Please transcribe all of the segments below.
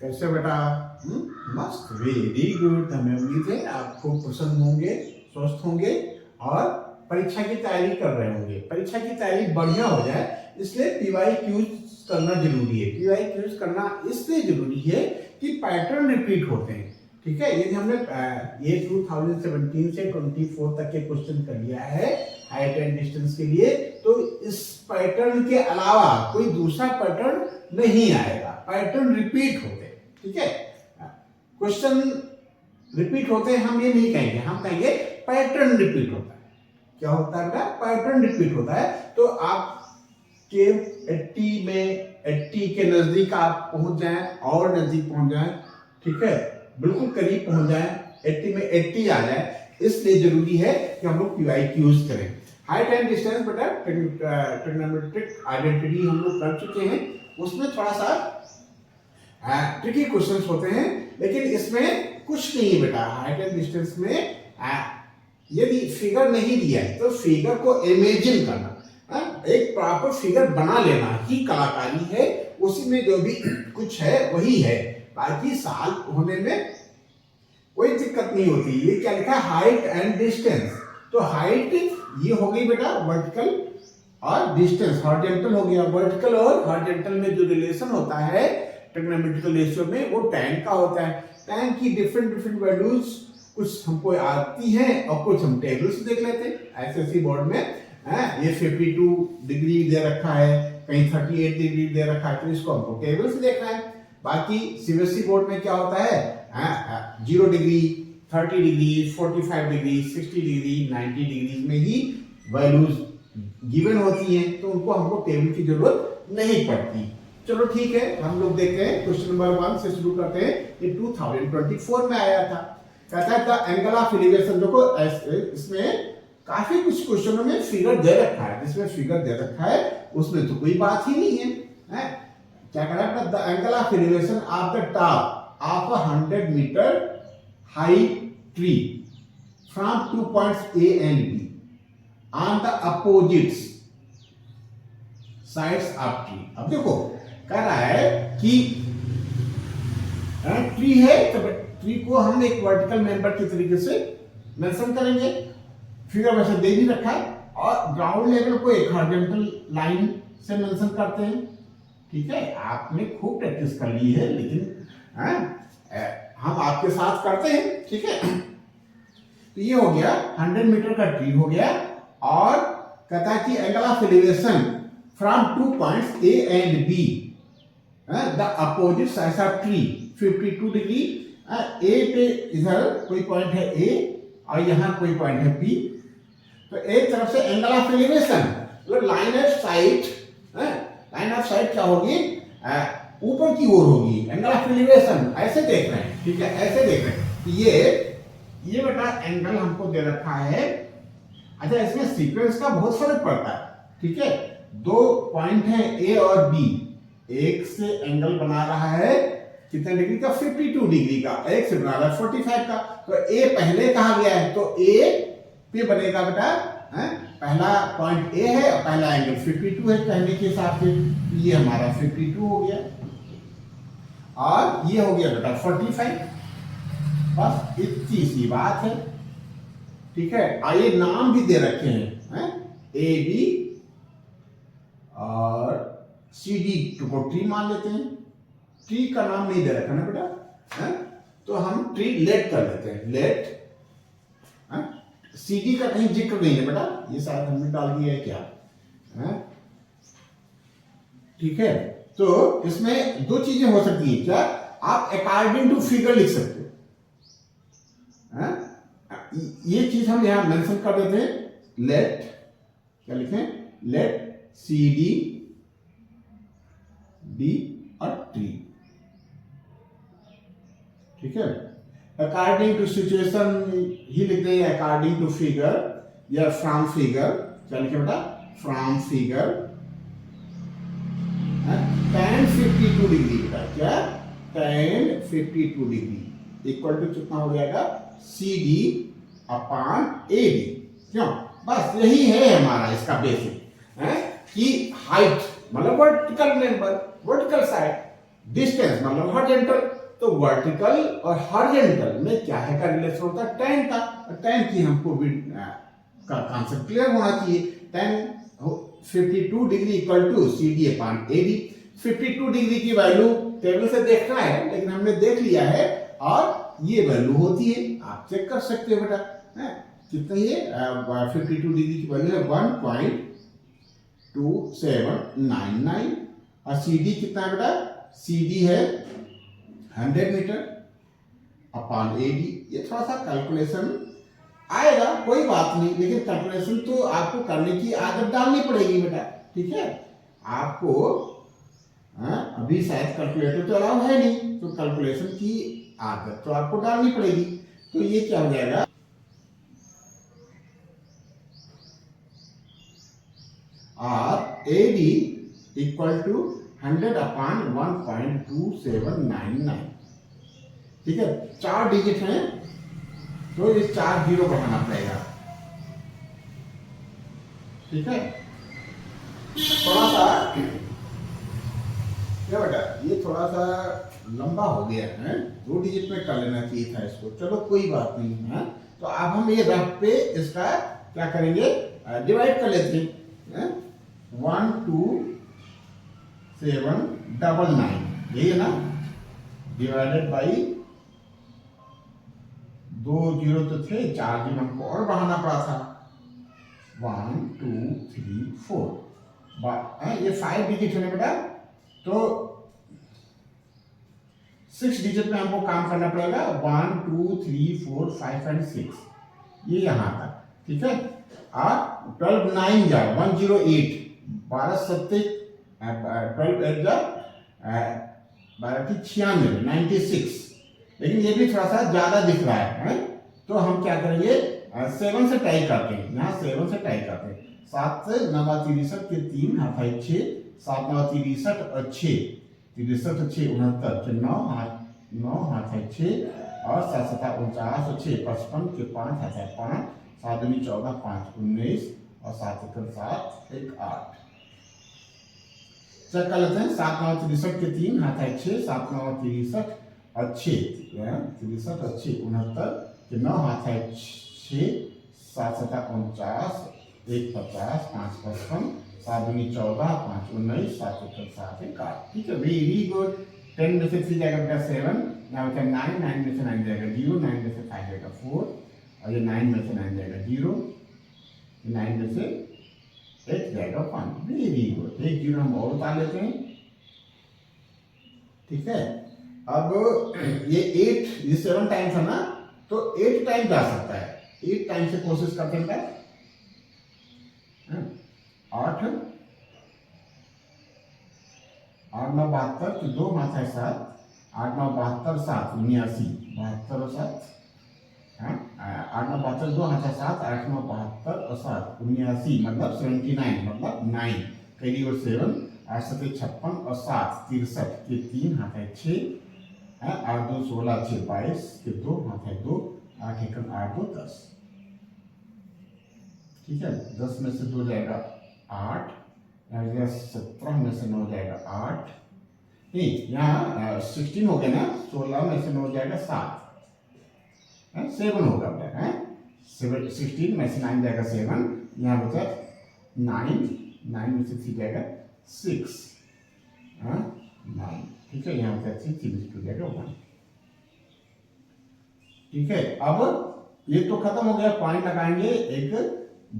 कैसे बेटा? मस्त, वेरी गुड। हमें उम्मीद है आप खूब प्रसन्न होंगे, स्वस्थ होंगे और परीक्षा की तैयारी कर रहे होंगे। परीक्षा की तैयारी बढ़िया हो जाए इसलिए PYQs करना जरूरी है। PYQs करना इसलिए जरूरी है कि पैटर्न रिपीट होते हैं। ठीक है, यदि हमने ये 2017 से 24 तक के क्वेश्चन कर लिया है हाइट एंड डिस्टेंस के लिए, तो इस पैटर्न के अलावा कोई दूसरा पैटर्न नहीं आएगा। पैटर्न रिपीट होते हैं। ठीक है, क्वेश्चन रिपीट होते हैं हम ये नहीं कहेंगे, हम कहेंगे पैटर्न रिपीट होता है। क्या होता है बेटा? पैटर्न रिपीट होता है। तो आप के 80 के नजदीक आप पहुंच जाएं और नजदीक पहुंच जाएं। ठीक है, बिल्कुल करीब पहुंच जाएं, 80 में 80 आ जाए, इसलिए जरूरी है कि हम लोग PYQs करें। हाइट एंड डिस्टेंस बेटा ट्रिग्नोमेट्रिक आइडेंटिटी हम लोग कर चुके हैं, उसमें थोड़ा सा ट्रिकी क्वेश्चंस होते हैं, लेकिन इसमें कुछ नहीं है बेटा। हाइट एंड डिस्टेंस में यदि फिगर नहीं दिया है तो फिगर को इमेजिन करना, एक प्रॉपर फिगर बना लेना ही कलाकारी है। उसी में जो भी कुछ है वही है, बाकी साल होने में कोई दिक्कत नहीं होती। ये क्या लिखा है? Height and distance. तो हाइट ये हो गई बेटा वर्टिकल और डिस्टेंस हॉरिजॉन्टल हो गया। वर्टिकल और हॉरिजॉन्टल में जो रिलेशन होता है ट्रिग्नोमेट्रिकल रेशियो में, वो tan का होता है। tan की डिफरेंट वैल्यूज कुछ हमको आती हैं और कुछ हम टेबल से देख लेते हैं। SSC बोर्ड में ये 52 डिग्री दे रखा है, कहीं 38 डिग्री दे रखा है, तो इसको हमको टेबल से देखना है। बाकी CBSE बोर्ड में क्या होता है? 0 degree, 30 degree, 45 degree, 60 degree, 90 degree में ही वैल्यूज गिवन होती हैं, तो उनको हमको टेबल की जरूरत नहीं पड़ती। चलो ठीक है, हम लोग देखते हैं क्वेश्चन नंबर 1 से शुरू करते हैं। ये 2024 में आया था। कहता है द एंगल ऑफ एलिवेशन। देखो इसमें काफी कुछ क्वेश्चनों में फिगर दे रखा है, जिसमें फिगर दे रखा है उसमें तो कोई बात ही नहीं है। क्या कह रहा है? The angle of elevation of the top of 100 metre high tree from 2 points A and B on the opposites sides of tree. अब देखो कह रहा है कि ट्री है, तो ट्री को हम एक वर्टिकल मेंबर के तरीके से मेंशन करेंगे। फिगर वैसे दे भी रखा है, और ग्राउंड लेवल को एक हॉरिजॉन्टल लाइन से मेंशन करते हैं। ठीक है, आपने खूब प्रैक्टिस कर ली है, लेकिन हम आपके साथ करते हैं। ठीक है, तो ये हो गया 100 मीटर का ट्री हो गया, और कहता है कि angle of elevation from 2 points A and B the opposite sides of tree 52 degree. A पे इधर कोई पॉइंट है A और यहाँ कोई पॉइंट है B, तो एक तरफ से एंगल ऑफ एलिवेशन मतलब line of site, line of site क्या होगी? ऊपर की ओर होगी। एंगल ऑफ एलिवेशन ऐसे देख रहे हैं। ठीक है, ऐसे देख रहे हैं। ये बेटा एंगल हमको दे रखा है। अच्छा, इसमें सीक्वेंस का बहुत फर्क पड़ता है। ठीक है, 2 पॉइंट है A और B, एक से एंगल बना रहा है कितने डिग्री का? 52 डिग्री का। एक से बना रहा है 45 का। तो A पहले कहा गया है, तो A पे बनेगा बेटा पहला पॉइंट A है और पहला एंगल 52 है कहने के हिसाब से। ये हमारा 52 हो गया और ये हो गया बेटा 45। बस इतनी सी बात है। ठीक है, आइए नाम भी दे रखे हैं AB और CD को ट्री मान लेते हैं। ट्री का नाम नहीं दे रखा ना बेटा, तो हम ट्री लेट कर लेते हैं। लेट CD का कहीं जिक्र नहीं है बेटा, ये शायद हमने डाल दिया है क्या? ठीक है, तो इसमें 2 चीजें हो सकती है। क्या? आप अकॉर्डिंग टू फिगर लिख सकते हो। ये चीज हम यहां मेंशन कर देते हैं। लेट क्या लिखें? लेट CD D और ट्री। ठीक है, अकॉर्डिंग टू सिचुएशन ही लिख देंगे, अकॉर्डिंग टू फिगर या फ्रॉम फिगर। क्या लिखे बेटा? फ्रॉम फिगर tan 52 डिग्री बेटा। क्या? tan 52 डिग्री इक्वल टू कितना हो जाएगा? CD upon AB। क्यों? बस यही है हमारा इसका बेसिक कि हाइट मतलब vertical member, vertical side distance मतलब हॉरिजॉन्टल। तो वर्टिकल और हॉरिजॉन्टल में क्या है का रिलेशन होता है, tan का। tan की हमको भी का कॉन्सेप्ट क्लियर होना चाहिए। tan 52 degree equal to CD upon AD। 52 degree की वैल्यू टेबल से देखना है, लेकिन हमने देख लिया है और ये वैल्यू होती है, आप चेक कर सकते हो बेटा। कितना ये 52 डिग्री की वैल्यू है 1.2799 और CD कितना है बेटा, CD है 100 मीटर अपॉन AD। ये थोड़ा सा कैलकुलेशन आएगा, कोई बात नहीं, लेकिन कैलकुलेशन तो आपको करने की आदत डालनी पड़ेगी बेटा, ठीक है। आपको अभी शायद कैलकुलेटर तो अलाउ है नहीं, तो कैलकुलेशन की आदत तो आपको डालनी पड़ेगी। तो ये क्या हो जाएगा, और AD इक्वल टू 100 अपॉन 1.2799, ठीक है। 4 डिजिट हैं, तो ये 4 जीरो बढ़ाना पड़ेगा, ठीक है। थोड़ा सा क्या बेटा, ये थोड़ा सा लंबा हो गया है, 2 डिजिट में कर लेना चाहिए था इसको, चलो कोई बात नहीं है। तो अब हम ये रफ पे इसका क्या करेंगे, डिवाइड कर लेते हैं। 12799 यही है ना, डिवाइडेड बाई 2 जीरो तो थे, 4 जीरो हमको और बढ़ाना पड़ा था। 1 2 3 4 ये 5 डिजिट है बेटा, तो 6 डिजिट में हमको काम करना पड़ेगा। 1 2 3 4 5 एंड 6 ये यहां तक, ठीक है। और 12 9 जा 108, 12 सत्ते 12 8 जा 12 की 96 96, लेकिन ये भी थोड़ा सा ज्यादा दिख रहा है? तो हम क्या करेंगे, 7 से टाई करते हैं, यहाँ 7 से टाई करते हैं। 7 9 63 के 3 हाथ 6, 7 9 63 और 6 63 6 69 के 9 हाथ 6 और 7 7 49 और 6 55 के 5 हाथ 5, 7 2 14 5 19 और 7 1 7 1 8। चेक कर लेते हैं। 7 9 63 के 3 हाथ 6, 7 9 63 और 6 63 और 6 69 के 9 हाथ 6, 7 7 49 1 50 5 55 7 2 14 5 19 7 1 7 1 8, ठीक है। Very good. 10 में से 3 जाएगा बेटा 7, यहाँ बचा 9 9 में से 9 जाएगा 0, 9 में से 5 जाएगा 4 और ये 9 में से 9 जाएगा 0, 9 में से 8 जाएगा 1। वेरी गुड, एक 0 हम और उतार लेते हैं, ठीक है। अब ये 8 ये 7 टाइम्स है ना, तो 8 टाइम जा सकता है, 8 टाइम से कोशिश करते हैं। 8 8 9 72 के 2 हाथ है 7, 8 9 72 7 79 72 और 7, 8 9 72 2 हाथ है 7, 8 9 72 और 7 79 मतलब 79 मतलब 9 कैरी और 7 8 7 56 और 7 63 के 3 हाथ है 6, 8 2 16 6 22 के 2 हाथ है 2, 8 1 8 2 10, ठीक है। 10 में से 2 जाएगा 8, 17 में से 9 जाएगा 8, नहीं यहाँ 16 हो गया ना, 16 में से 9 जाएगा 7, 7 होगा बेटा, 16 में से 9 जाएगा 7, यहाँ बचा 9 9 में से 3 जाएगा 6, 9, ठीक है। यहाँ बचा 3 3 में से 2 जाएगा 1, ठीक है। अब ये तो खत्म हो गया, पॉइंट लगाएंगे, एक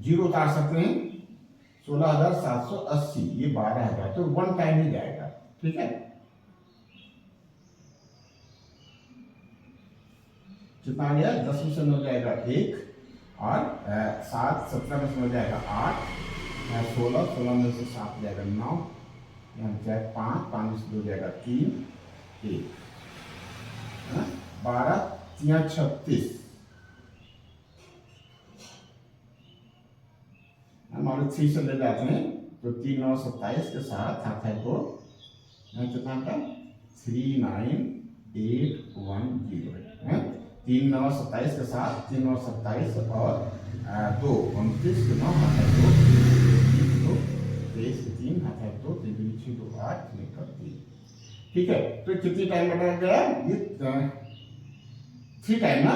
0 उतार सकते हैं। 16,780 ये 12,000, तो 1 टाइम ही जाएगा, ठीक है। कितना आ गया, 10 में से 9 जाएगा 1 और 7 17 में से 9 जाएगा 8, 16 16 में से 7 जाएगा 9, यहाँ जाएगा 5 5 में से 2 जाएगा 3 1, 12 3 36 हमारे 3 से ले जाते हैं, तो 3 9 27 के साथ हाथ है 2, कितना का 39810 है। 3 9 27 के साथ 3 9 27 और 2 29 के 9 हाथ है 2, 23 के 3 हाथ है 2 3 2 6 2 8 3 3, ठीक है, तो कितनी टाइम लगा गया, ये 3 टाइम ना,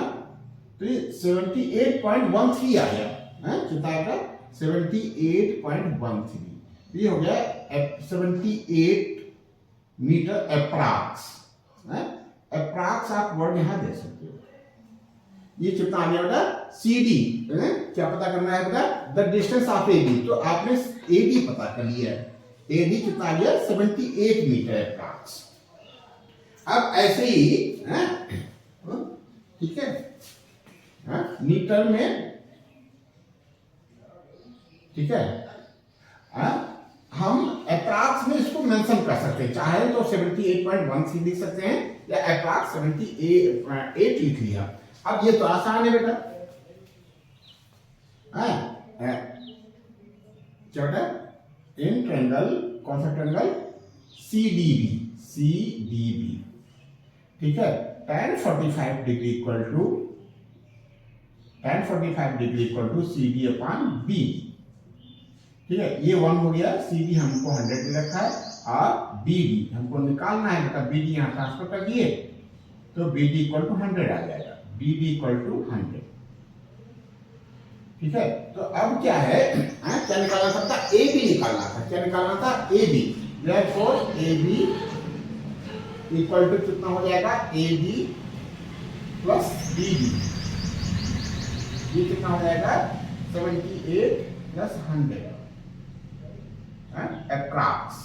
तो ये 78.13 आ गया है, कितना आएगा 78.13, ये हो गया 78 मीटर अप्रॉक्स है। अप्रॉक्स आप वर्ड यहां दे सकते हो। ये कितना आ गया बेटा, CD क्या पता करना है बेटा, द डिस्टेंस ऑफ AB, तो आपने AD पता कर लिया है, AD कितना आ गया 78 मीटर अप्रॉक्स। अब ऐसे ही ठीक है, मीटर में, ठीक है, हम अप्रॉक्स में इसको मेंशन कर सकते हैं, चाहे तो 78.13 लिख सकते हैं या अप्रॉक्स 78 लिख लिया। अब ये तो आसान है बेटा, क्या बेटा, इन ट्रायंगल, कौन सा ट्रायंगल, CDB, ठीक है, tan 45 degree equal to CD upon B, ठीक है, ये 1 हो गया, CD हमको 100 में रखा है और BD हमको निकालना है बेटा, BD यहाँ ट्रांसफर कर दिए तो BD इक्वल टू 100 आ जाएगा, BD इक्वल टू 100, ठीक है। तो अब क्या है, क्या निकालना था, AB निकालना था, क्या निकालना था, AB, therefore AB equal to कितना हो जाएगा, AB प्लस BD, ये कितना हो जाएगा 78 प्लस 100 अप्रॉक्स,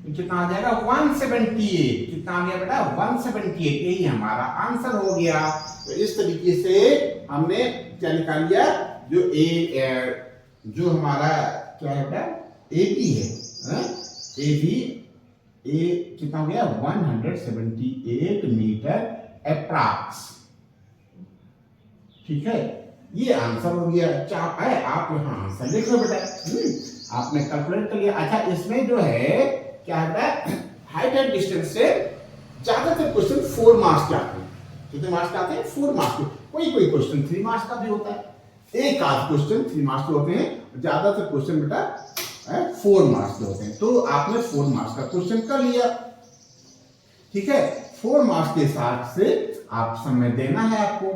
कितना आ जाएगा 178, कितना आ गया बेटा 178, यही हमारा आंसर हो गया। तो इस तरीके से हमने क्या निकाल लिया, जो हमारा क्या है बेटा AB है, AB कितना हो गया 178 मीटर अप्रॉक्स, ठीक है, ये आंसर हो गया। चाप है, आप यहाँ आंसर लिख लो बेटा, आपने कैलकुलेट कर लिया। अच्छा, इसमें जो है क्या है, हाइट एंड डिस्टेंस से ज्यादातर क्वेश्चन 4 मार्क्स के आते हैं, कितने मार्क्स के आते हैं, 4 मार्क्स के, कोई क्वेश्चन 3 मार्क्स का भी होता है, एक आध क्वेश्चन 3 मार्क्स के होते हैं, ज्यादातर क्वेश्चन बेटा 4 मार्क्स के होते हैं। तो आपने 4 मार्क्स का क्वेश्चन कर लिया, ठीक है, 4 मार्क्स के हिसाब से आप समय देना है आपको,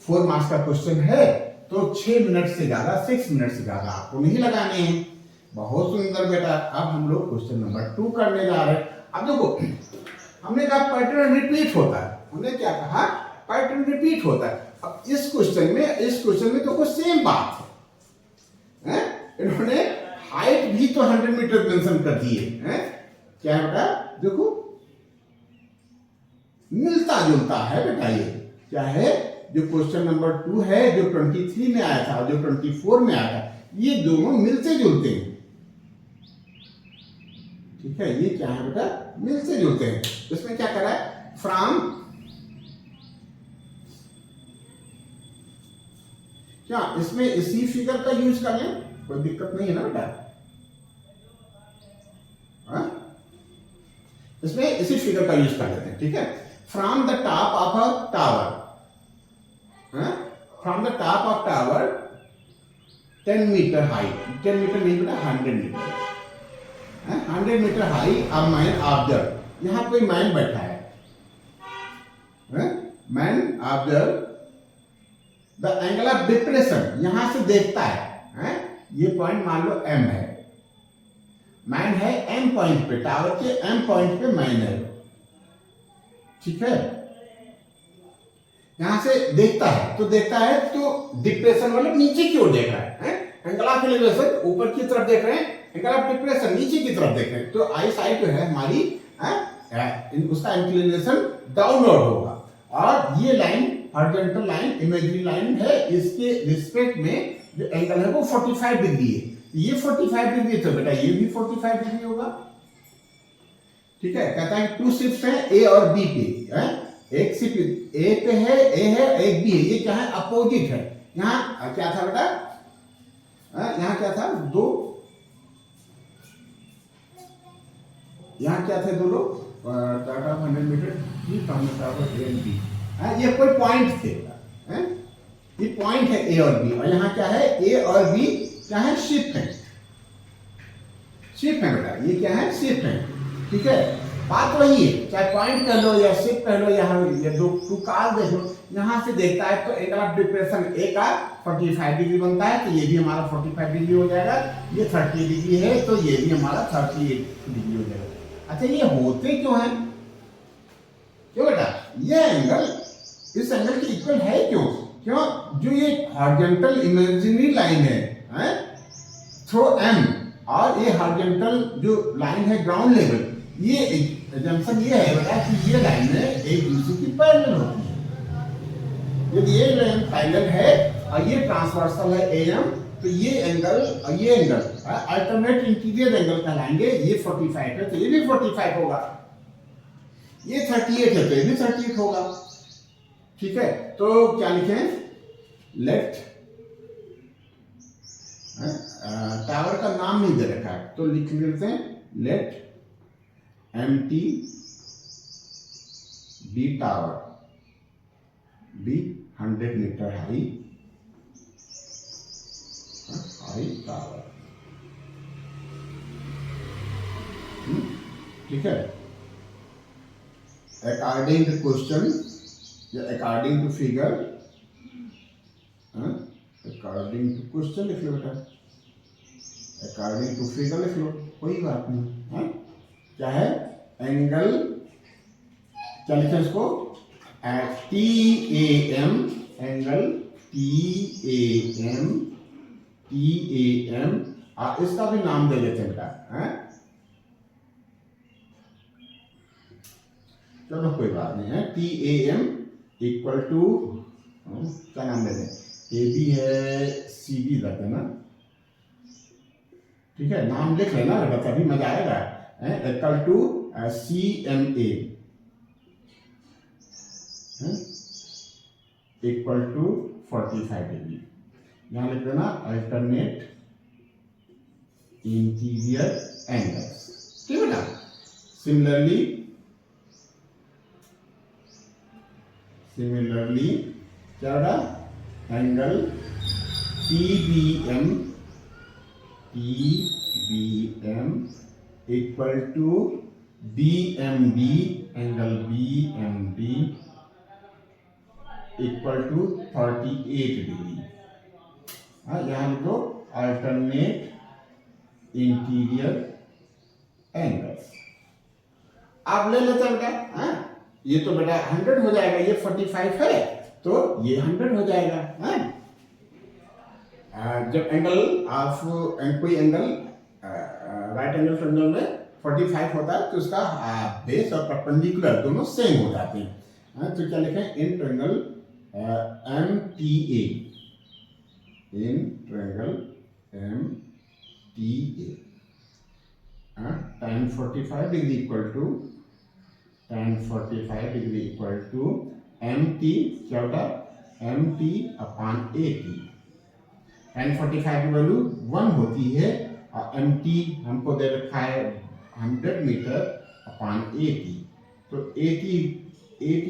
4 मार्क्स का क्वेश्चन है तो 6 मिनट से ज्यादा, 6 मिनट से ज्यादा आपको नहीं लगाने हैं। बहुत सुंदर बेटा। अब हम लोग क्वेश्चन नंबर 2 करने जा रहे हैं। अब देखो, हमने कहा पैटर्न रिपीट होता है, हमने क्या कहा, पैटर्न रिपीट होता है। अब इस क्वेश्चन में तो कुछ सेम बात है, इन्होंने हाइट भी तो 100 मीटर मेंशन कर दी है, क्या है बेटा, देखो मिलता जुलता है बेटा, ये क्या है, जो क्वेश्चन नंबर 2 है, जो 23 में आया था, जो 24 में आया था, ये दोनों मिलते जुलते हैं, ठीक है, ये क्या है बेटा, मिलते जुलते हैं। इसमें क्या करा है, फ्रॉम, क्या इसमें इसी फिगर का यूज कर लें, कोई दिक्कत नहीं है ना बेटा, इसमें इसी फिगर का यूज कर लेते हैं, ठीक है। From the top of a tower, from the top of tower 10 metre height, 10 metre नहीं बेटा 100 metre, 100 metre high a man observe, यहां कोई मैन बैठा है, man observe the angle of depression, यहां से देखता है, ये पॉइंट मान लो M है, मैन है M पॉइंट पे, टावर के M पॉइंट पे मैन है, ठीक है, यहां से देखता है, तो डिप्रेशन मतलब नीचे की ओर देख रहा है, एंगल ऑफ एलिवेशन ऊपर की तरफ देख रहे हैं, एंगल ऑफ डिप्रेशन नीचे की तरफ देख रहे हैं, तो आई साइड जो है हमारी, उसका इंक्लिनेशन डाउनवर्ड होगा, और ये line horizontal line, imaginary line है, इसके रिस्पेक्ट में जो एंगल है वो 45 डिग्री है, ये 45 डिग्री, तो बेटा ये भी 45 डिग्री होगा, ठीक है। कहता है 2 शिप्स हैं A और B पे, एक शिप A पे है, A है, एक B है, ये क्या है, अपोजिट है। यहाँ क्या था बेटा, यहाँ क्या था, यहाँ क्या थे दो लोग, टाटा 100 मीटर, ये कोई पॉइंट थे, ये पॉइंट है A और B, और यहाँ क्या है, A और B क्या है, शिप है, शिप है बेटा, ये क्या है, शिफ्ट है, ठीक है। बात वही है, चाहे पॉइंट कह लो या शिफ्ट कह लो, यहाँ ये दो टू काल देख लो, यहाँ से देखता है तो एंगल ऑफ डिप्रेशन ए का 45 डिग्री बनता है, तो ये भी हमारा 45 डिग्री हो जाएगा। ये 30 डिग्री है तो ये भी हमारा 38 डिग्री हो जाएगा। अच्छा, ये होते क्यों है, क्यों बेटा, ये एंगल इस एंगल के इक्वल है क्यों, क्यों, जो ये हॉरिजॉन्टल इमेजिनरी लाइन है थ्रू एम, और ये हॉरिजॉन्टल जो लाइन है ग्राउंड लेवल, ये एग्जाम्पल ये है बेटा कि ये लाइन एक दूसरे की पैरेलल होती है। यदि ये लाइन पैरेलल है और ये ट्रांसवर्सल है एएम, तो ये एंगल और ये एंगल अल्टरनेट इंटीरियर एंगल कहलाएंगे। ये 45 है तो ये भी 45 होगा, ये 38 है तो ये भी 38 होगा, ठीक है। तो क्या लिखें, लेट, टावर का नाम नहीं दे रखा है तो लिख लेते हैं let MT be tower be 100 metre high tower, ठीक है। अकॉर्डिंग टू क्वेश्चन या according to figure, according to question लिख लो बेटा, अकॉर्डिंग टू फिगर लिख लो, कोई बात नहीं है। क्या है, एंगल, क्या लिखा इसको, TAM, एंगल TAM, इसका भी नाम दे देते हैं बेटा, चलो कोई बात नहीं है। TAM इक्वल टू, क्या नाम देते हैं, AB है CD रखते ना, ठीक है, नाम लिख लेना बेटा तभी मजा आएगा। Equal to CMA equal to 45 degree, यहां लिख देना अल्टरनेट इंटीरियर एंगल्स, ठीक है ना। सिमिलरली क्या होगा, angle TBM equal to BMD, angle BMD equal to 38 degree. यहां लिखो अल्टरनेट इंटीरियर एंगल्स। आप ले लेते हैं बेटा, ये तो बेटा 100 हो जाएगा, ये 45 है तो ये 100 हो जाएगा। जब एंगल ऑफ कोई एंगल राइट एंगल ट्रायंगल में 45 होता है तो उसका बेस और परपेंडिकुलर दोनों सेम हो जाते हैं। तो क्या लिखें, in triangle MTA, in triangle MTA tan 45 degree equal to tan 45 degree equal to MT, क्या होता है, MT अपॉन AT। tan 45 की वैल्यू 1 होती है और MT हमको दे रखा है 100 मीटर अपॉन AT, तो AT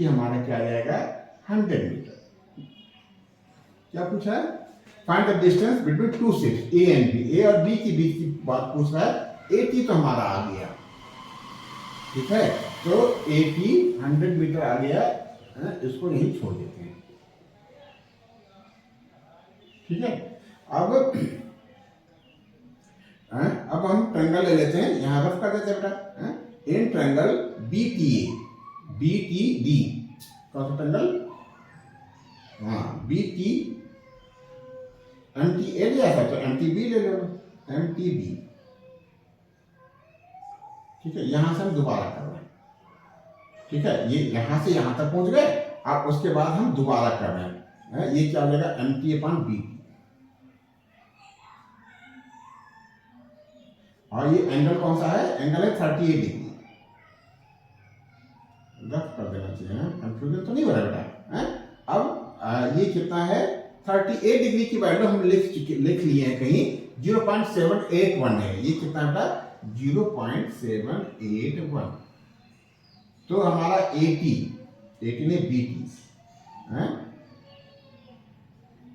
हमारा क्या आ जाएगा, 100 मीटर। क्या पूछा है, find the distance between two ships A and B, A और B के बीच की बात पूछ रहा है। AT तो हमारा आ गया, ठीक है, तो AT 100 मीटर आ गया, इसको यहीं छोड़ देते हैं, ठीक है। अब हम ट्रायंगल ले लेते हैं, यहां रफ कर देते हैं बेटा, इन ट्रायंगल BTD, कौन सा ट्रायंगल, BT MTA लिया था तो MTB ले लो, MTB, ठीक है। यहां से हम दोबारा कर रहे हैं, ठीक है, ये यहां से यहां तक पहुंच गए, अब उसके बाद हम दोबारा कर रहे हैं, ये क्या हो जाएगा, MT अपॉन BT, और ये एंगल कौन सा है, एंगल है 38 डिग्री, रफ कर देना चाहिए, कंफ्यूजन तो नहीं हो रहा बेटा। अब ये कितना है, 38 डिग्री की वैल्यू हम लिख लिए हैं कहीं, 0.781 है, ये कितना बेटा, 0.781। तो हमारा AT ने BT,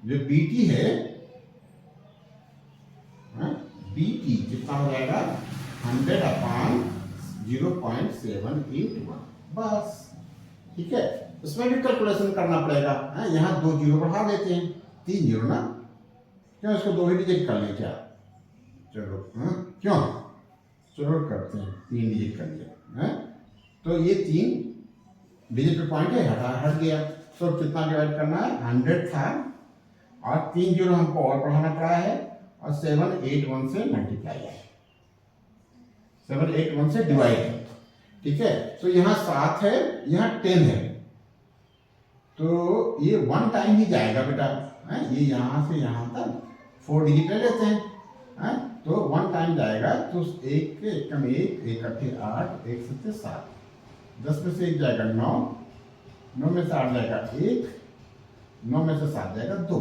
जो BT है, BT कितना हो जाएगा, 100/0.781 बस। ठीक है, इसमें भी कैलकुलेशन करना पड़ेगा। यहाँ 2 जीरो बढ़ा देते हैं, 3 जीरो ना, क्यों इसको 2 ही डिजिट कर लें क्या? चलो क्यों, चलो करते हैं, 3 डिजिट कर लिया। तो ये 3 डिजिट पे पॉइंट है, हट गया। तो कितना डिवाइड करना है, 100 था और 3 जीरो हमको और बढ़ाना पड़ा है और 781 से मल्टीप्लाई है, 781 से डिवाइड है। ठीक है, तो यहाँ 7 है, यहाँ 10 है, तो ये 1 टाइम ही जाएगा बेटा। ये यहाँ से यहाँ तक 4 डिजिट ले लेते हैं। तो 1 टाइम जाएगा, तो एक कम एक अट्ठे 8, एक सत्ते 7, 10 में से 1 जाएगा 9, 9 में से 8 जाएगा 1, 9 में से 7 जाएगा 2।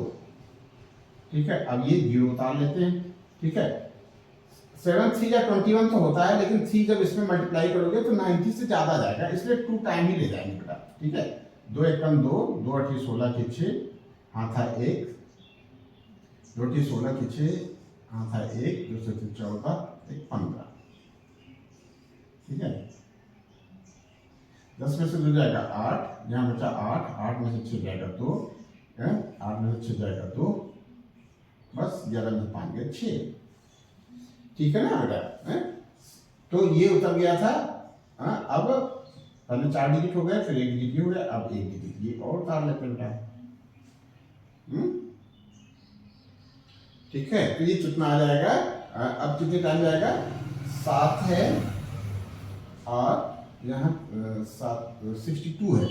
ठीक है, अब ये 0 उतार लेते हैं। ठीक है, 7 3 या 21 तो होता है, लेकिन 3 जब इसमें मल्टीप्लाई करोगे तो 90 से ज्यादा जाएगा, इसलिए 2 टाइम ही ले जाएंगे बेटा। ठीक है, 2 एकम 2, 2 अठी 16 के 6, हाथ 1, 2 अठी 16 के 6, हाथ 1, 2 से 14, 1 15। ठीक है, 10 में से 2 जाएगा 8, यहाँ बचा 8, 8 में से 6 जाएगा 2, 8 में से 6 जाएगा 2, बस 11 में 5 गए 6। ठीक है ना बेटा? तो ये उतर गया था। अब पहले 4 डिजिट हो गए, फिर 1 डिजिट हो गया, अब 1 डिजिट ये और उतार लेते बेटा। ठीक है, तो ये कितना आ जाएगा, अब कितने टाइम जाएगा, 7 है और यहाँ 62 है,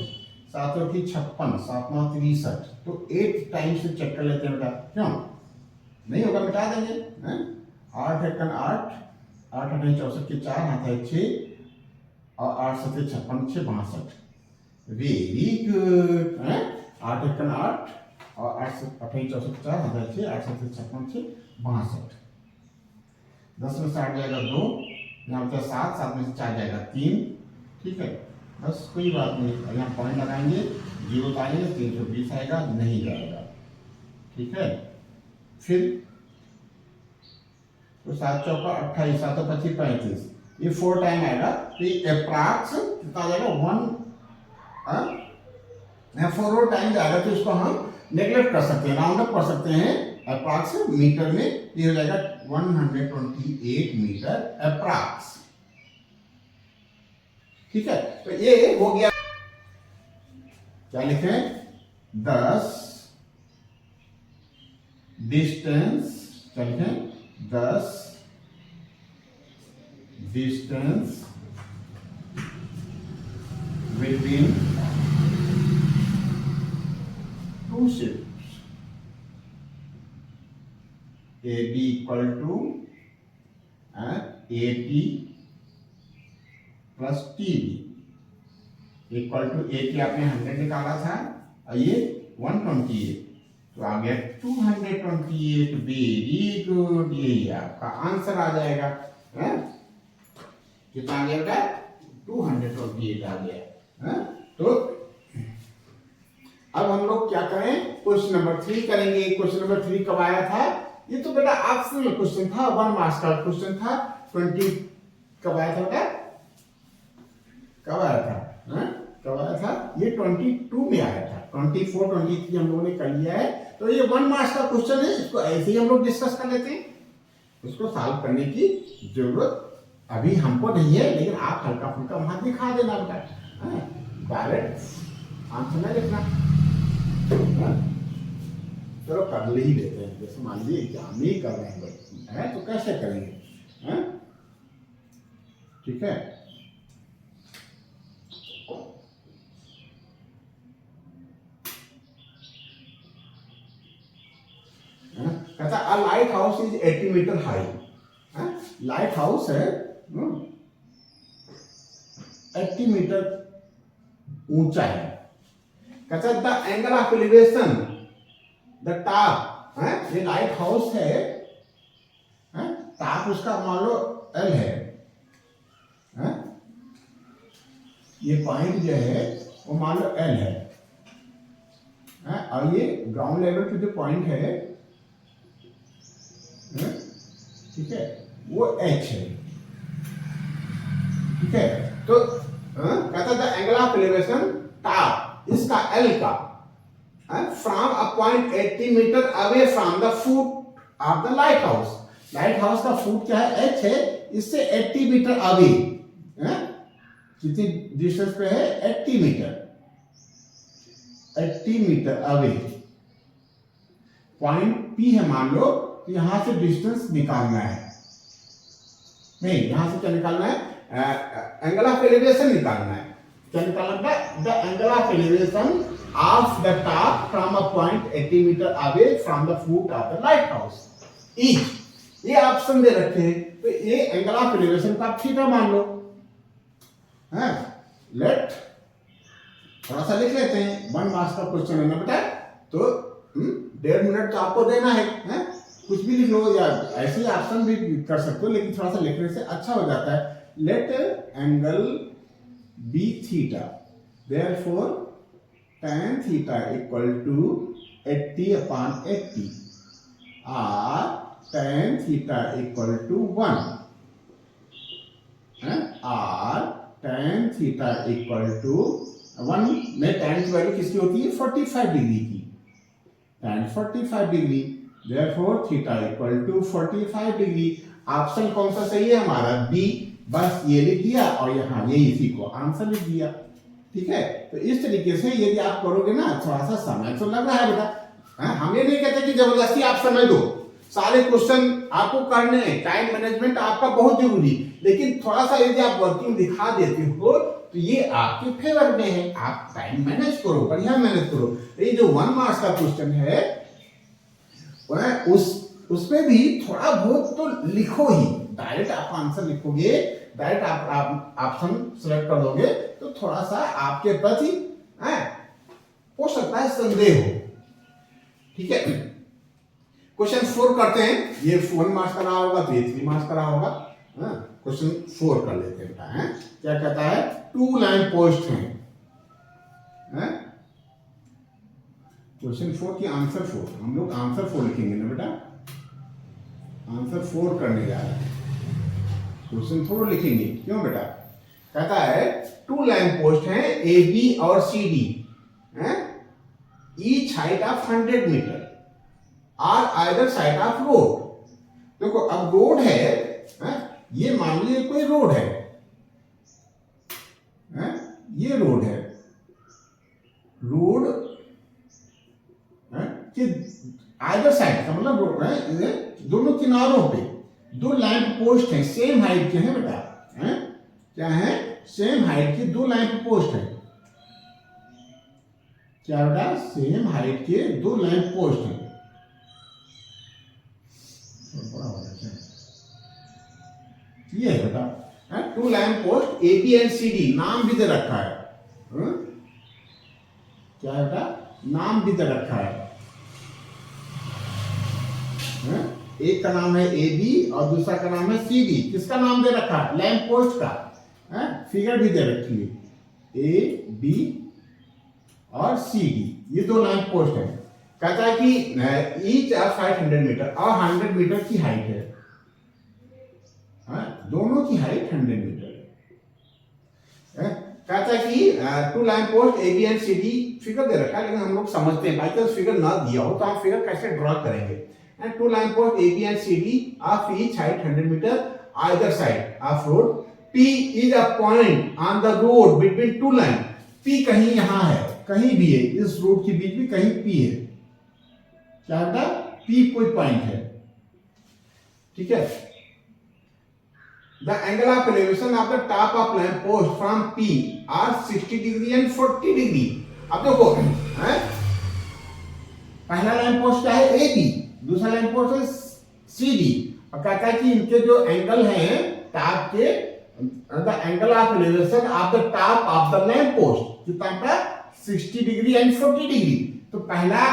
7 और 56, 7 9 63, तो 8 टाइम से चेक कर लेते हैं बेटा। क्यों नहीं होगा, मिटा देंगे। 8 एकन 8, 8 अठे 64 के 4, हाथ 6 और 8 7 56 6 62। Very good. 8 एकन 8 और 8 अठे 64 के 4, हाथ 6, 8 7 56 6 62। 10 में से 8 जाएगा 2, यहाँ बचा 7, 7 में से 4 जाएगा 3। ठीक है, बस कोई बात नहीं, यहाँ पॉइंट लगाएंगे, 0 उतारेंगे, 320 आएगा, नहीं जाएगा। ठीक है, फिर तो 7 चौका 28, 7 25 35, ये 4 टाइम आएगा, तो ये अप्रॉक्स कितना आ जाएगा 1, 4 और टाइम जाएगा, तो इसको हम नेगलेक्ट कर सकते हैं, राउंड अप कर सकते हैं। अप्रॉक्स मीटर में ये हो जाएगा 128 मीटर अप्रॉक्स। ठीक है, तो ये हो गया। क्या लिखें, 10 डिस्टेंस, क्या लिखें, 10 distance between 2 ships, AB equal to AT plus TB equal to AT आपने 100 निकाला था और ये 128, तो आ गया 228। वेरी गुड, यही आपका आंसर आ जाएगा। कितना आ गया बेटा, 228 आ गया। तो अब हम लोग क्या करें, क्वेश्चन नंबर 3 करेंगे। क्वेश्चन नंबर 3 कब आया था, ये तो बेटा ऑप्शनल क्वेश्चन था, 1 मार्क्स का क्वेश्चन था। 20 कब आया था बेटा, कब आया था, कब आया था, ये 22 में आया था। 24 23 हम लोगों ने कर लिया है, तो ये 1 मार्क्स का क्वेश्चन है, इसको ऐसे ही हम लोग डिस्कस कर लेते हैं। इसको सॉल्व करने की जरूरत अभी हमको नहीं है, लेकिन आप हल्का फुल्का वहां दिखा देना बेटा, डायरेक्ट आंसर नहीं लिखना। चलो कर ले ही देते हैं, जैसे मान लीजिए एग्जाम ही कर रहे हैं तो कैसे करेंगे। ठीक है, कहता a lighthouse is 80 metre high. Lighthouse है 80 मीटर ऊंचा है। कहता the angle of elevation the top, ये लाइट हाउस है, टॉप उसका मान लो L है, ये पॉइंट जो है वो मान लो L है, और ये ग्राउंड लेवल पे जो पॉइंट है, ठीक है, वो H है। ठीक है, तो कहता था एंगल ऑफ एलिवेशन टॉप इसका एल का from a point 80 metre away from the foot of the lighthouse. Lighthouse का फुट क्या है, एच है, इससे 80 मीटर अवे, कितनी डिस्टेंस पे है, 80 metre, 80 metre away. Point P है मान लो, तो यहां से डिस्टेंस निकालना है, नहीं यहां से क्या निकालना है, एंगल ऑफ एलिवेशन निकालना है। क्या निकालना है, the angle of elevation of the top from a point 80 metre away from the foot of the lighthouse is. ये ऑप्शन दे रखे हैं, तो ये एंगल ऑफ एलिवेशन का आप थीटा मान लो। लेट थोड़ा सा लिख लेते हैं, 1 मार्क्स का क्वेश्चन है ना बेटा, तो 1.5 मिनट तो आपको देना है? कुछ भी लिख लो या ऐसे ही ऑप्शन भी कर सकते हो, लेकिन थोड़ा सा लिखने से अच्छा हो जाता है। Let angle be theta, therefore tan theta equal to 80/80 और tan थीटा इक्वल टू 1 और tan थीटा इक्वल टू 1 में tan की वैल्यू किसकी होती है, 45 डिग्री की, tan 45 degree, therefore theta equal to 45 degree. Option कौन सा सही है हमारा, बी। बस ये लिख दिया और यहाँ ये इसी को आंसर लिख दिया। ठीक है, तो इस तरीके से यदि आप करोगे ना, थोड़ा सा समय तो लग रहा है बेटा, हम ये नहीं कहते कि जबरदस्ती आप समय दो, सारे क्वेश्चन आपको करने हैं, टाइम मैनेजमेंट आपका बहुत जरूरी, लेकिन थोड़ा सा यदि आप वर्किंग दिखा देते हो तो ये आपके फेवर में है। आप टाइम मैनेज करो, बढ़िया मैनेज करो। ये जो 1 मार्क्स का क्वेश्चन है उसमें भी थोड़ा बहुत तो लिखो ही, डायरेक्ट आप आंसर लिखोगे, डायरेक्ट आप ऑप्शन सिलेक्ट कर दोगे तो थोड़ा सा आपके प्रति हो सकता है संदेह हो। ठीक है, क्वेश्चन 4 करते हैं। ये 1 मार्क्स का रहा होगा तो ये 3 मार्क्स का रहा होगा। क्वेश्चन 4 कर लेते हैं। क्या कहता है, 2 लाइन पोस्ट हैं। क्वेश्चन 4 की आंसर 4, हम लोग आंसर 4 लिखेंगे ना बेटा, आंसर 4 करने जा रहे हैं, क्वेश्चन 4 लिखेंगे। क्यों बेटा, कहता है 2 लाइन पोस्ट हैं ए बी और C D, each height of 100 metre और आइदर साइड ऑफ रोड। देखो अब रोड है, ये मान लीजिए कोई रोड है, ये रोड है, रोड कि आइदर साइड का मतलब रोड है, दोनों किनारों पे 2 लैंप पोस्ट हैं, सेम हाइट के हैं बेटा, क्या है, सेम हाइट के 2 लैंप पोस्ट हैं। क्या बेटा, सेम हाइट के 2 लैंप पोस्ट हैं। ये है बेटा 2 lamp post A B and C D, नाम भी दे रखा है। क्या है बेटा, नाम भी दे रखा है। एक का नाम है ए बी और दूसरा का नाम है सी डी। किसका नाम दे रखा है, लैंप पोस्ट का, फिगर भी दे रखी है, ए बी और सी डी, ये 2 लैंप पोस्ट है। कहता है कि ईच आर 500 मीटर और 100 मीटर की हाइट है, दोनों की हाइट 100 मीटर है। कहता है कि 2 line post A B and C D, figure दे रखा है, लेकिन हम लोग समझते हैं भाई फिगर ना दिया हो तो हम फिगर कैसे ड्रॉ करेंगे। 2 line post A B and C D of each height 100 metre either side of road. P is a point on the road between 2 line. P कहीं यहाँ है, कहीं भी है, इस रोड के बीच में कहीं P है। क्या होता है, P कोई पॉइंट है। ठीक है, the angle of elevation of the top of lamp post from P are 60 degree and 40 degree। अब देखो पहला लैंप पोस्ट क्या है, ए बी, दूसरा लैंप पोस्ट है सी डी, और कहता है कि इनके जो एंगल हैं टॉप के, the angle of elevation of the top of the lamp post कितना था, 60 डिग्री एंड 40 डिग्री। तो पहला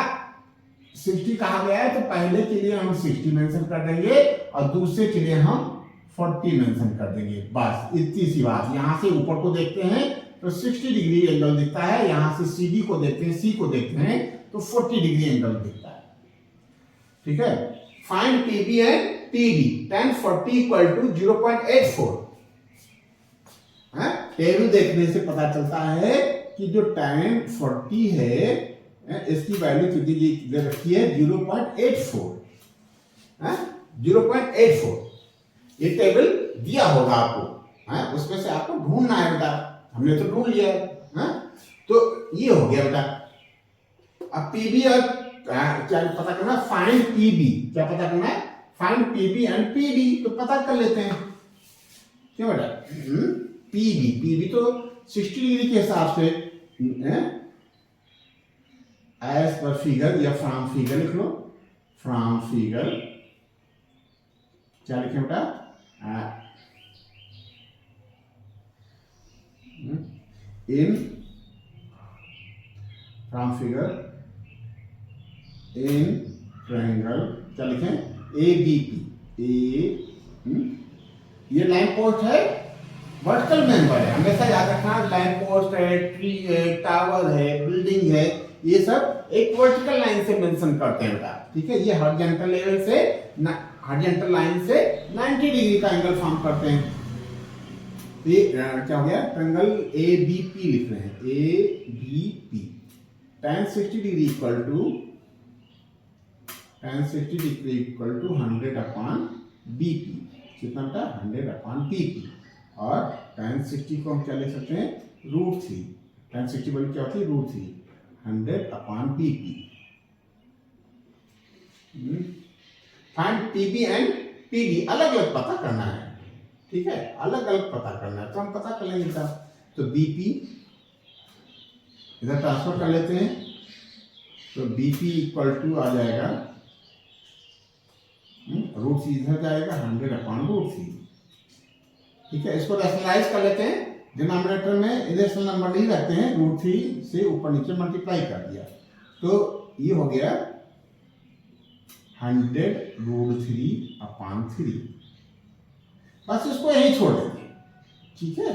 60 कहा गया है, तो पहले के लिए हम 60 मेंशन कर देंगे और दूसरे के लिए हम 40 मेंशन कर देंगे। बस इतनी सी बात। यहां से ऊपर को देखते हैं तो 60 डिग्री एंगल दिखता है, यहां से सी डी को देखते हैं, सी को देखते हैं तो 40 डिग्री एंगल दिखता है। ठीक है, find P B and T D, tan 40 इक्वल टू 0.84। टेबल देखने से पता चलता है कि जो tan 40 है इसकी वैल्यू कितनी दे रखी है 0.84 0.84 ये टेबल दिया होगा आपको उसमें से आपको ढूंढना है बेटा हमने तो ढूंढ लिया है तो ये हो गया बेटा अब पीबी और क्या पता करना फाइंड पीबी क्या पता करना है फाइंड पीबी एंड पीडी तो पता कर लेते हैं क्यों बेटा पीबी तो 60 डिग्री के हिसाब से एज पर फिगर या फ्रॉम फिगर लिख लो फ्रॉम फिगर क्या लिखें बेटा in from figure in triangle क्या लिखें ABP ये लाइन पोस्ट है वर्टिकल मेंबर है हमेशा याद रखना लाइन पोस्ट है ट्री है टावर है बिल्डिंग है ये सब एक वर्टिकल लाइन से मेंशन करते हैं बेटा ठीक है ये हॉरिजॉन्टल लेवल से हॉरिजॉन्टल लाइन से 90 डिग्री का एंगल फॉर्म करते हैं तो ये क्या हो गया ट्रायंगल ABP लिख रहे हैं ABP tan 60 degree equal to tan 60 degree equal to 100 upon BP कितना बेटा 100 अपॉन BP और tan 60 को हम क्या लिख सकते हैं √3 tan 60 वैल्यू क्या होती है √3 100 upon BP find PB and PD अलग अलग पता करना है ठीक है अलग अलग पता करना है तो हम पता कर लेंगे बेटा तो BP इधर ट्रांसफर कर लेते हैं तो BP इक्वल टू आ जाएगा √3 इधर जाएगा 100 अपॉन √3 ठीक है इसको रैशनलाइज कर लेते हैं डिनोमिनेटर में इरेशनल नंबर नहीं रखते हैं √3 से ऊपर नीचे मल्टीप्लाई कर दिया तो ये हो गया 100 √3 अपॉन 3 बस इसको यहीं छोड़ देंगे ठीक है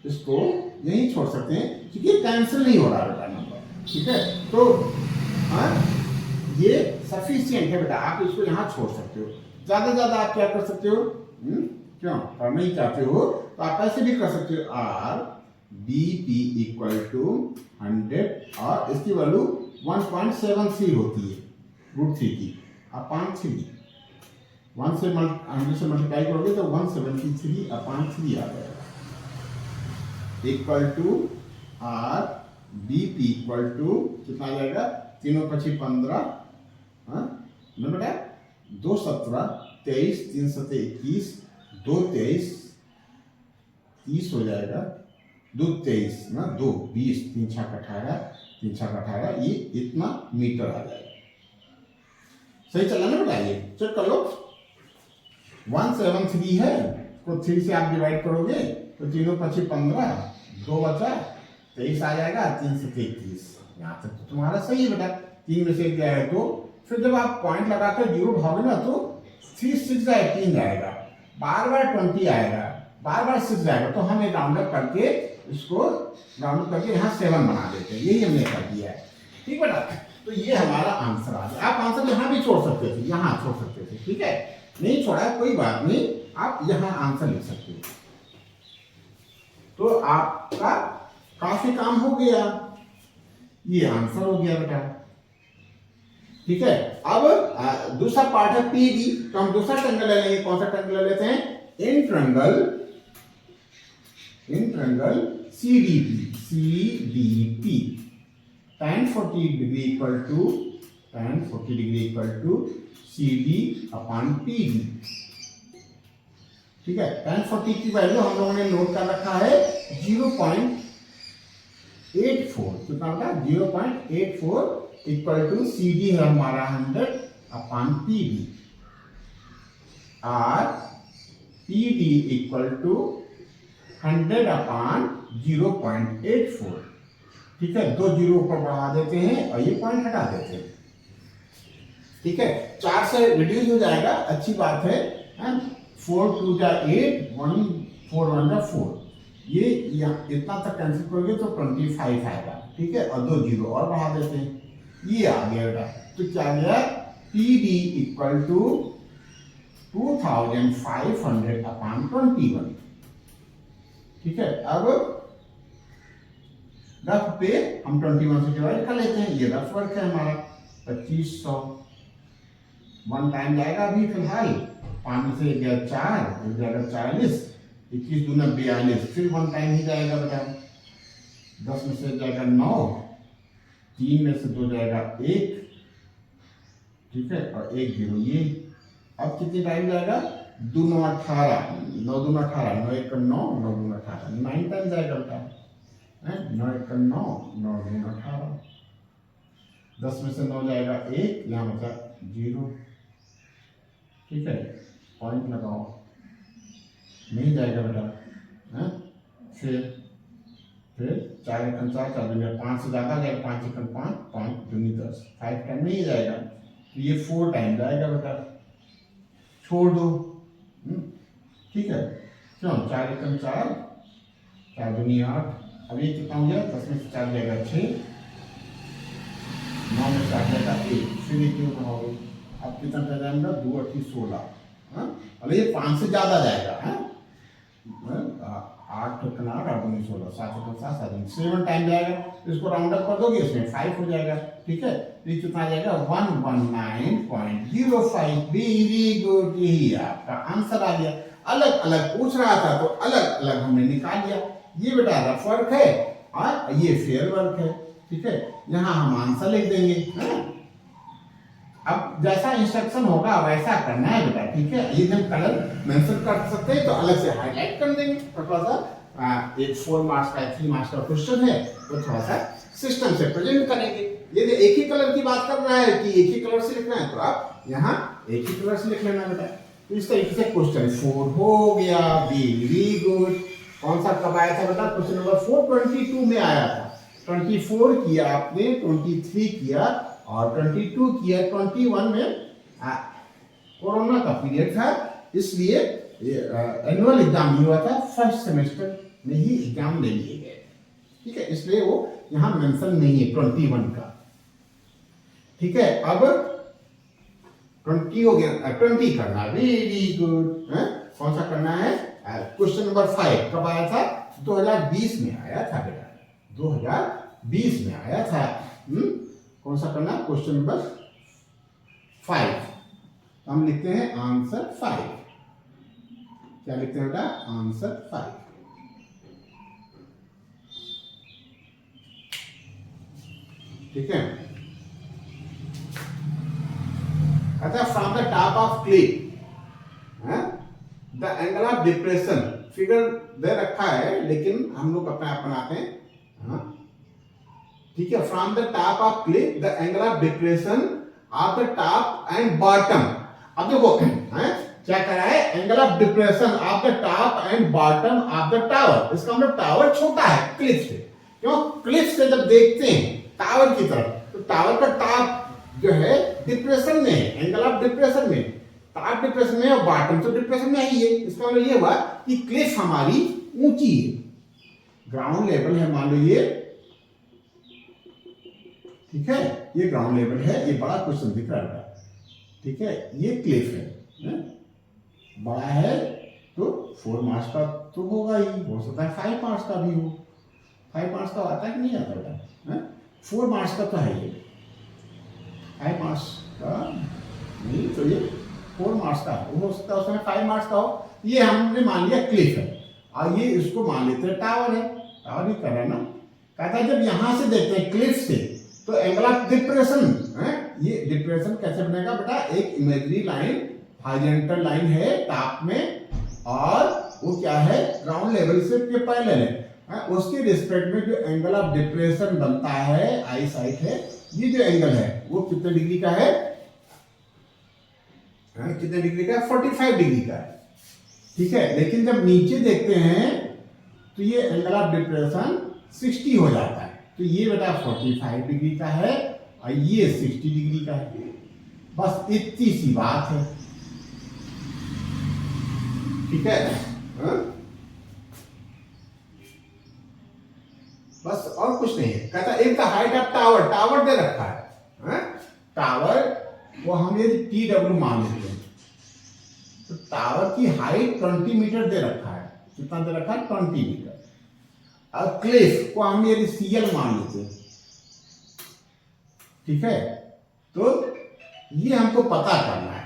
इसको यहीं छोड़ सकते हैं क्योंकि कैंसिल नहीं हो रहा बेटा नंबर ठीक है तो ये सफिशिएंट है बेटा आप इसको यहाँ छोड़ सकते हो ज्यादा आप क्या कर सकते हो क्यों करना ही चाहते हो तो आप ऐसे भी कर सकते हो RBP इक्वल टू 100 और इसकी वैल्यू 1.73 होती है √3 की अपॉन 3 1 से 100 से मल्टीप्लाई करोगे तो 173 अपॉन 3 आ जाएगा equal to RBP equal to कितना आ जाएगा तीनों पची 15 ना बेटा 2 17 23 3 7 21 2 23 30 हो जाएगा 2 23 ना 2 20 3 6 18 3 6 18 ये इतना मीटर आ जाएगा सही चला ना बेटा ये चेक कर लो 173 है तो 3 से आप डिवाइड करोगे तो तीनों पची 15 2 बचा 23 आ जाएगा 3 से 21 यहाँ तक तो तुम्हारा सही है बेटा 3 में से क्या है तो फिर जब आप पॉइंट लगाकर 0 भागोगे ना तो 3 6 18 जाएगा बार 20 आएगा बार 6 जाएगा तो हम एक राउंड अप करके इसको राउंड अप करके यहाँ 7 बना देते हैं यही हमने कर दिया है ठीक बेटा तो ये हमारा आंसर आ गया आप आंसर यहाँ भी छोड़ सकते थे यहाँ छोड़ सकते थे ठीक है नहीं छोड़ा कोई बात नहीं आप यहाँ आंसर लिख सकते हो तो आपका काफी काम हो गया ये आंसर हो गया बेटा ठीक है अब दूसरा पार्ट है पीडी तो हम दूसरा ट्रायंगल ले लेंगे कौन सा ट्रायंगल ले लेते हैं in triangle CDP tan 40 degree equal to CD upon PD ठीक है tan 40 की वैल्यू हम लोगों ने नोट कर रखा है 0.84 कितना होगा 0.84 इक्वल टू CD है हमारा 100 अपॉन PD और PD इक्वल टू 100 अपॉन 0.84 ठीक है 2 जीरो ऊपर बढ़ा देते हैं और ये पॉइंट हटा देते हैं ठीक है 4 से रिड्यूस हो जाएगा अच्छी बात है 4 2 जा 8 1 4 1 जा 4 ये इतना तक कैंसिल करोगे तो 25 आएगा ठीक है और 2 जीरो और बढ़ा देते हैं ये आ गया बेटा तो क्या आ गया PD इक्वल टू 2500 अपॉन 21 ठीक ठीक है, अब रफ पे हम 21 से डिवाइड कर लेते हैं, ये रफ वर्क है हमारा 2500। वन टाइम जाएगा अभी फिलहाल, 5 में से गया 4, एक जाएगा 40, 21 दूना 42, फिर वन टाइम ही जाएगा बेटा। 10 में से जाएगा 9, 3 में से 2 जाएगा 1, ठीक है, और 1 0 ये। अब कितनी टाइम जाएगा? 2 9 18, 9 2 18, 9 1 9, 9 2 18, 9 टाइम जाएगा बेटा, 9 1 9, 9 2 18। 10 में से 9 जाएगा 1, यहाँ बचा 0, ठीक है, पॉइंट लगाओ, नहीं जाएगा बेटा, है? फिर 4 1 4, 4 2 5 से ज्यादा जाएगा, 5 1 5, 5 2 10, 5 टाइम नहीं जाएगा, तो ये 4 टाइम जाएगा बेटा, छोड़ दो, ठीक है, क्यों? 4 1 4, 4 2 8, अब ये कितना हो गया? 10 में से 4 जाएगा 6, 9 में 4 जाएगा 1, फिर ये क्यों ना हो गई? अब कितना रह जाएगा? 2 8 16, अब ये 5 से ज्यादा जाएगा, 8 8 8 2 16, 7 1 7 7 7 टाइम जाएगा, इसको राउंड अप कर दोगे इसमें 5 हो जाएगा, ठीक है, तो ये कितना आ जाएगा? 119.05। वेरी गुड, यही आपका आंसर आ गया। अलग अलग पूछ रहा था तो अलग अलग हमने निकाल लिया। ये बेटा रफ वर्क है और ये फेयर वर्क है, ठीक है, यहाँ हम आंसर लिख देंगे। अब जैसा इंस्ट्रक्शन होगा वैसा करना है बेटा, ठीक है। ये जब कलर मेंशन कर सकते हैं तो अलग से हाईलाइट कर देंगे, थोड़ा सा एक 4 मार्क्स का 3 मार्क्स का क्वेश्चन है तो थोड़ा सा सिस्टम से प्रेजेंट करेंगे। यदि एक ही कलर की बात कर रहा है कि एक ही कलर से लिखना है तो आप यहाँ एक ही कलर से लिख लेना बेटा। तो इस तरीके से क्वेश्चन 4 हो गया। Very good. कौन सा कब आया था बेटा? क्वेश्चन नंबर 422 में आया था। 24 किया आपने, 23 किया और 22 किया। 21 में कोरोना का पीरियड था, इसलिए एनुअल एग्जाम नहीं हुआ था, फर्स्ट सेमेस्टर में ही एग्जाम ले लिए गए, ठीक है, इसलिए वो यहां मेंशन नहीं है 21 का, ठीक है। अब 20 हो गया, 20 करना। Very good. कौन सा करना है? क्वेश्चन नंबर 5 कब आया था? 2020 में आया था बेटा, 2020 में आया था। कौन सा करना? Question number 5। हम लिखते हैं आंसर 5। क्या लिखते हैं बेटा? आंसर 5, ठीक है। अच्छा, from the top of cliff the angle of depression, figure दे रखा है लेकिन हम लोग अपना बनाते हैं, ठीक है। From the top of cliff the angle of depression of the top and bottom. अब देखो क्या कह रहा है? Angle of depression of the top and bottom of the tower. इसका मतलब टावर छोटा है क्लिफ से। क्यों? क्लिफ से जब देखते हैं टावर की तरफ तो टावर का टॉप जो है डिप्रेशन में है, एंगल ऑफ डिप्रेशन में, टॉप डिप्रेशन में और बॉटम तो डिप्रेशन में ही है। इसका मतलब ये हुआ कि क्लिफ हमारी ऊंची है, ग्राउंड लेवल है, मान लो ये, ठीक है, ये ग्राउंड लेवल है। ये बड़ा क्वेश्चन दिख रहा है, ठीक है, ये क्लिफ है, बड़ा है तो 4 मार्क्स का तो होगा ही, हो सकता है 5 मार्क्स का भी हो। 5 मार्क्स का आता है कि नहीं आता बेटा? 4 मार्क्स का तो है ये, 5 मार्क्स का नहीं, तो ये 4 मार्क्स का हो सकता है, उसमें 5 मार्क्स का हो। ये हमने मान लिया क्लिफ है और ये इसको मान लेते हैं टावर है। टावर ही कर रहा है ना। कहता है जब यहां से देखते हैं क्लिफ से तो एंगल ऑफ डिप्रेशन, ये डिप्रेशन कैसे बनेगा बेटा? एक इमेजिनरी लाइन, हॉरिजॉन्टल लाइन है टॉप में और वो क्या है? ग्राउंड लेवल से पैरेलल है। उसके रिस्पेक्ट में जो एंगल ऑफ डिप्रेशन बनता है, आई साइट है, ये जो एंगल है वो कितने डिग्री का है? कितने डिग्री का? 45 डिग्री का है, ठीक है। लेकिन जब नीचे देखते हैं तो ये एंगल ऑफ डिप्रेशन 60 हो जाता है। तो ये बेटा 45 डिग्री का है और ये 60 डिग्री का है। बस इतनी सी बात है, ठीक है। बस और कुछ नहीं है। कहता है the height of tower, tower दे रखा है, टावर वो हम ये TW मान लेते हैं। तो टावर की हाइट 20 मीटर दे रखा है। कितना दे रखा है? 20 मीटर। अब क्लिफ को हम यदि सीएल मान लेते हैं, ठीक है, तो ये हमको पता करना है,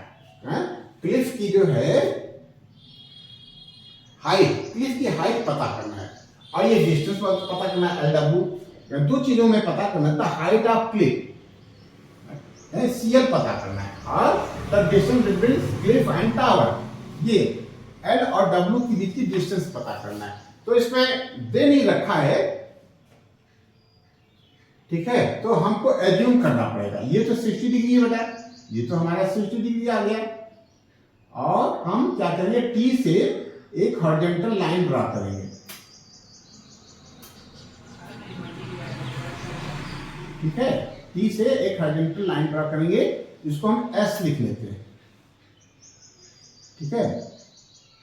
क्लिफ की जो है हाइट, क्लिफ की हाइट पता करना है और ये डिस्टेंस पता करना है एलडब्ल्यू। दो चीजों में पता करना है, the height of cliff CL पता करना है और the distance between cliff and tower, ये एल और डब्ल्यू के बीच की डिस्टेंस पता करना है। तो इसमें दे नहीं रखा है, ठीक है, तो हमको एज्यूम करना पड़ेगा। ये तो 60 डिग्री है बेटा, ये तो हमारा 60 डिग्री आ गया और हम क्या करेंगे, टी से एक हॉरिजॉन्टल लाइन ड्रा करेंगे, ठीक है, टी से एक हॉरिजॉन्टल लाइन ड्रा करेंगे, इसको हम एस लिख लेते हैं, ठीक है।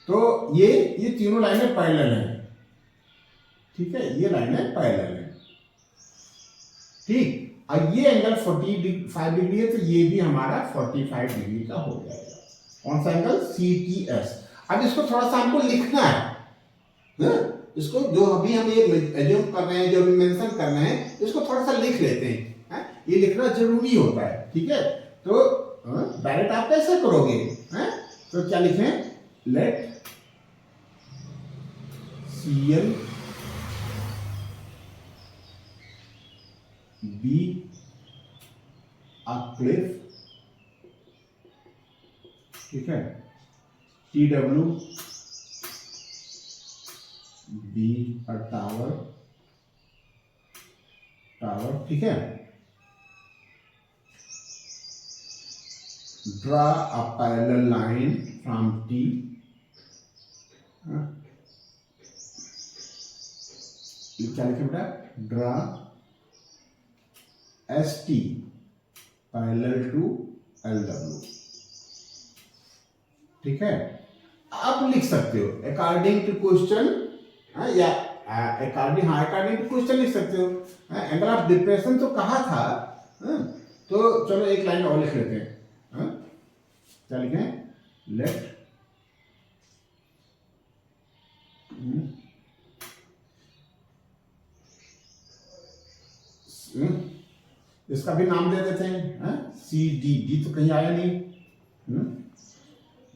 तो ये तीनों लाइनें पैरेलल हैं, ठीक है, ये लाइनें पैरेलल हैं, ठीक। और ये एंगल 45 डिग्री है, तो ये भी हमारा 45 डिग्री का हो जाएगा। कौन सा एंगल, CTS। अब इसको थोड़ा सा हमको लिखना है, इसको जो अभी हम ये एज्यूम कर रहे हैं, जो भी मेंशन कर रहे हैं, इसको थोड़ा सा लिख लेते हैं, ये लिखना जरूरी होता है, ठीक है। तो डायरेक्ट आप कैसे करोगे, तो क्या लिखें, late CL be a cliff, ठीक है, TW be a tower, ठीक है। draw a parallel line from T, क्या लिखे बेटा, draw ST parallel to LW, ठीक है। आप लिख सकते हो अकॉर्डिंग टू क्वेश्चन, या अकॉर्डिंग टू क्वेश्चन लिख सकते हो। एंगल ऑफ डिप्रेशन तो कहा था, तो चलो एक लाइन और लिख लेते हैं, क्या लिखें, लेट इसका भी नाम दे देते हैं, CD, डी तो कहीं आया नहीं,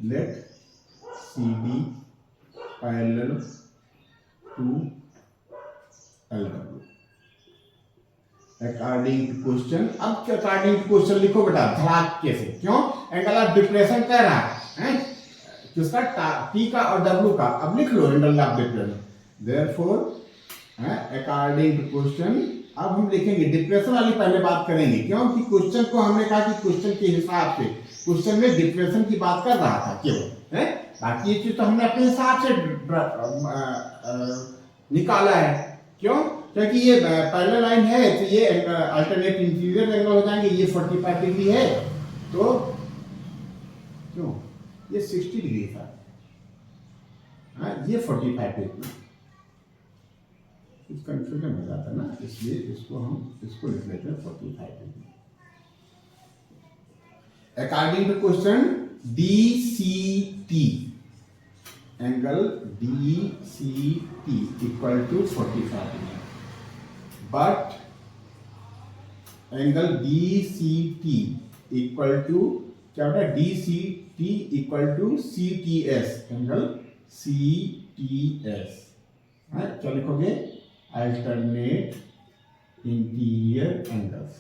let CD parallel to LW according to question. अब अकॉर्डिंग टू क्वेश्चन लिखो बेटा धड़ाके से, क्यों, एंगल ऑफ डिप्रेशन कह रहा है, किसका, T का और W का। अब लिख लो angle of depression, therefore according to question. अब हम लिखेंगे डिप्रेशन वाली पहले बात करेंगे, क्योंकि क्वेश्चन को हमने कहा कि क्वेश्चन के हिसाब से, क्वेश्चन में डिप्रेशन की बात कर रहा था केवल, बाकी ये चीज तो हमने अपने हिसाब से निकाला है, क्यों, क्योंकि ये पैरेलल लाइन है, तो ये अल्टरनेट इंटीरियर एंगल हो जाएंगे। ये 45 डिग्री है, तो क्यों ये 60 डिग्री था, ये 45 डिग्री, कुछ कंफ्यूजन हो जाता है ना, इसलिए इसको लिख लेते हैं 45 degree. According to question DCT, angle DCT equal to 45 degree, but angle DCT equal to क्या होता है, DCT equal to CTS, angle CTS, क्या लिखोगे, अल्टरनेट इंटीरियर एंगल्स।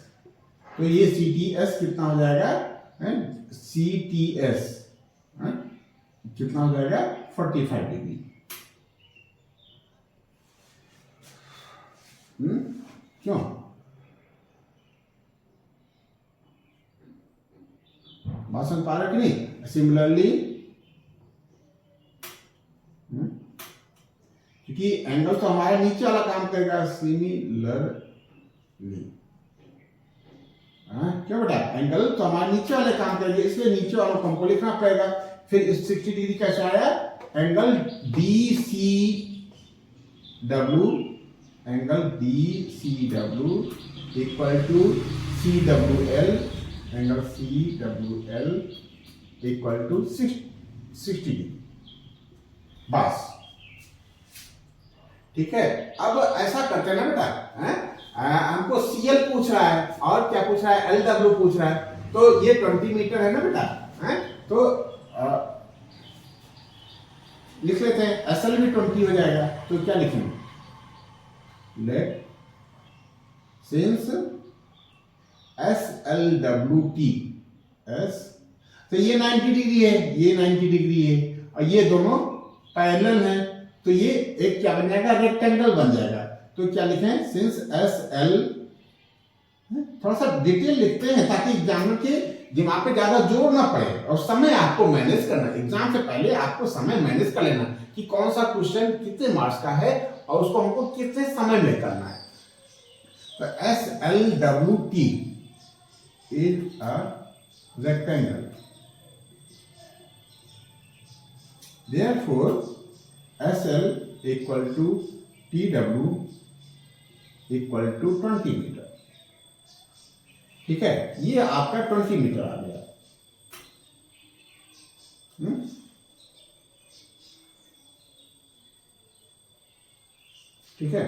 तो ये CTS कितना हो जाएगा, CTS कितना हो जाएगा, 45 डिग्री। क्यों, बात समझ पा रहे कि नहीं। सिमिलरली, क्योंकि एंगल तो हमारा नीचे वाला काम करेगा, सिमिलरली, क्या बेटा, एंगल तो हमारे नीचे वाले काम करेंगे, इसलिए नीचे वालों को हमको लिखना पड़ेगा। फिर इस 60 डिग्री कैसे आया, angle DCW, angle DCW equal to CWL, angle CWL equal to 60 degree. बस ठीक है, अब ऐसा करते हैं ना बेटा, हमको CL पूछ रहा है और क्या पूछ रहा है, LW पूछ रहा है, तो ये 20 मीटर है ना बेटा, तो लिख लेते हैं SL भी 20 हो जाएगा, तो क्या लिखेंगे, लेट सिंस SLWT S, तो ये 90 डिग्री है, ये 90 डिग्री है और ये दोनों पैरेलल हैं, तो ये एक क्या बन जाएगा, रेक्टेंगल बन जाएगा। तो क्या लिखें, सिंस SL, थोड़ा सा डिटेल लिखते हैं ताकि एग्जामिनर के दिमाग पे ज्यादा जोर ना पड़े और समय आपको मैनेज करना, एग्जाम से पहले आपको समय मैनेज कर लेना कि कौन सा क्वेश्चन कितने मार्क्स का है और उसको हमको कितने समय में करना है। तो SLWT is a rectangle. Therefore, SL equal to TW equal to 20 metre. ठीक है, ये आपका 20 मीटर आ गया। ठीक है,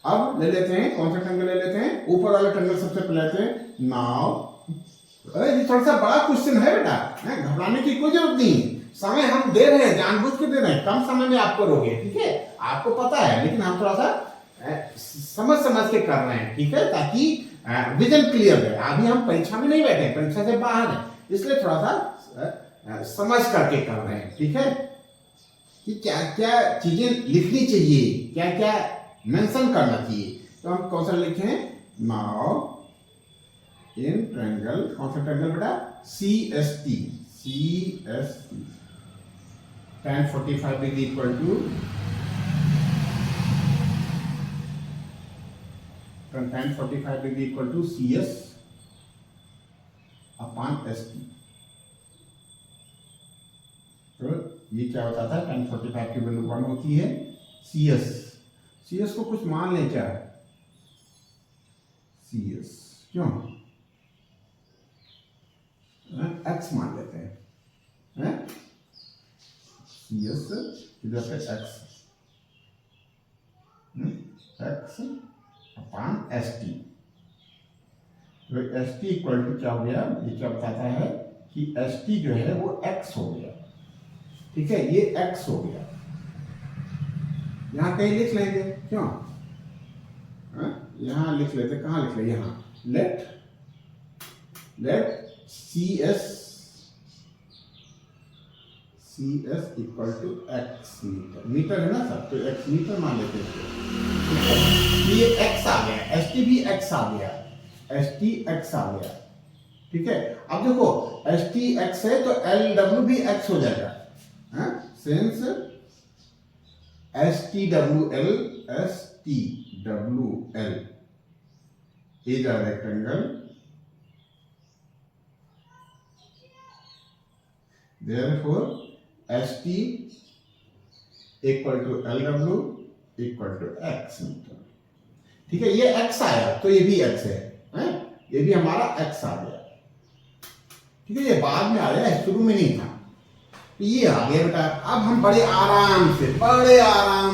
अब ले लेते हैं कौन सा ट्रायंगल ले लेते हैं, ऊपर वाला ट्रायंगल सबसे पहले लेते हैं। नाउ ये थोड़ा सा बड़ा क्वेश्चन है बेटा, घबराने की कोई जरूरत नहीं है, समय हम दे रहे हैं, जानबूझ के दे रहे हैं, कम समय में आप करोगे, ठीक है, आपको पता है, लेकिन हम थोड़ा सा समझ के कर रहे हैं, ठीक है, ताकि विजन क्लियर है। अभी हम परीक्षा में नहीं बैठे, परीक्षा से बाहर है, इसलिए थोड़ा सा समझ करके कर रहे हैं, ठीक है, कि क्या क्या चीजें लिखनी चाहिए, क्या क्या मेंशन करना चाहिए। तो हम कौन सा लिखे, नाउ इन ट्रायंगल, कौन सा ट्रायंगल बेटा, CST tan 45 degree equal to tan 45 degree equal to CS upon ST। तो ये क्या होता था, tan 45 की वैल्यू 1 होती है, CS को कुछ मान लें, क्या है CS, क्यों x मान लेते हैं, CS इधर से x अपॉन ST। तो ST इक्वल टू क्या हो गया, ये क्या बताता है कि ST जो है वो x हो गया, ठीक है, ये x हो गया, यहां कहीं लिख लेंगे, क्यों, यहां लिख लेते, कहां लिख लेंगे, यहां let CS equal to x metre है ना सर, तो x मीटर मान लेते हैं, ये x आ गया, ST भी x आ गया, ठीक है। अब देखो ST x है तो LW भी x हो जाएगा, since STWL is a rectangle, therefore ST equal to LW equal to x metre. ठीक है, ये x आया तो ये भी x है, ये भी हमारा x आ गया, ठीक है, ये बाद में आ गया, शुरू में नहीं था, ये आ गया बेटा। अब हम बड़े आराम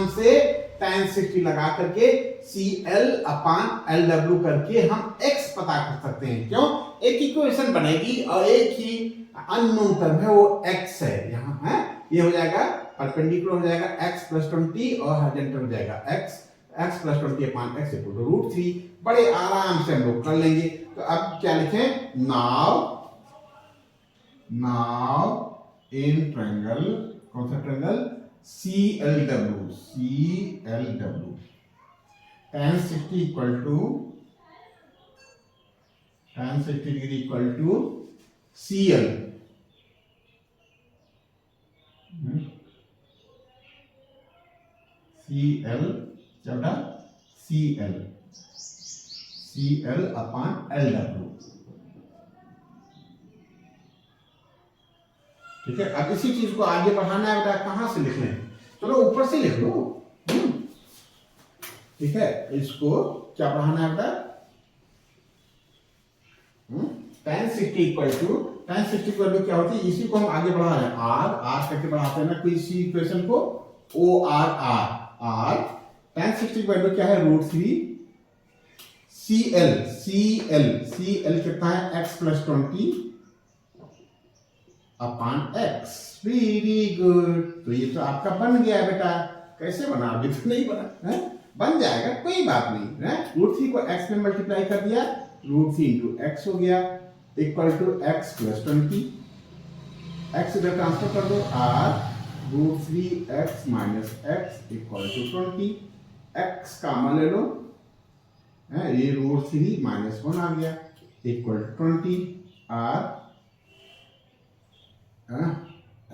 से tan 60 लगा करके CL अपॉन LW करके हम x पता कर सकते हैं, क्यों, एक इक्वेशन बनेगी और एक ही अननोन टर्म है, वो x है, यहाँ है, ये हो जाएगा परपेंडिकुलर हो जाएगा x प्लस 20 और हॉरिजॉन्टल हो जाएगा x plus 20 upon x equal to √3। बड़े आराम से हम लोग कर लेंगे। तो अब क्या लिखें, नाउ इन ट्रायंगल, कौन सा triangle, CLW tan 60 equal to tan 60 degree equal to CL, CL upon LW, ठीक है। अब इसी चीज को आगे बढ़ाना है बेटा, कहां से लिख लें, चलो ऊपर से लिख लो, ठीक है, इसको क्या बढ़ाना है बेटा, tan 60 इक्वल टू tan 60 की वैल्यू क्या होती है, इसी को हम आगे बढ़ा रहे हैं, r करके बढ़ाते हैं ना कोई इसी इक्वेशन को, o r tan 60 की वैल्यू क्या है, √3 CL कितना है, x + 20 upon x। Very good, तो ये तो आपका बन गया बेटा। कैसे बना, अभी तो नहीं बना है, बन जाएगा कोई बात नहीं है। √3 को x में मल्टीप्लाई कर दिया, √3 × x हो गया इक्वल टू x + 20, x इधर ट्रांसफर कर दो, r √3x - x equal to 20, x common ले लो, ये √3 - 1 आ गया equal to 20, r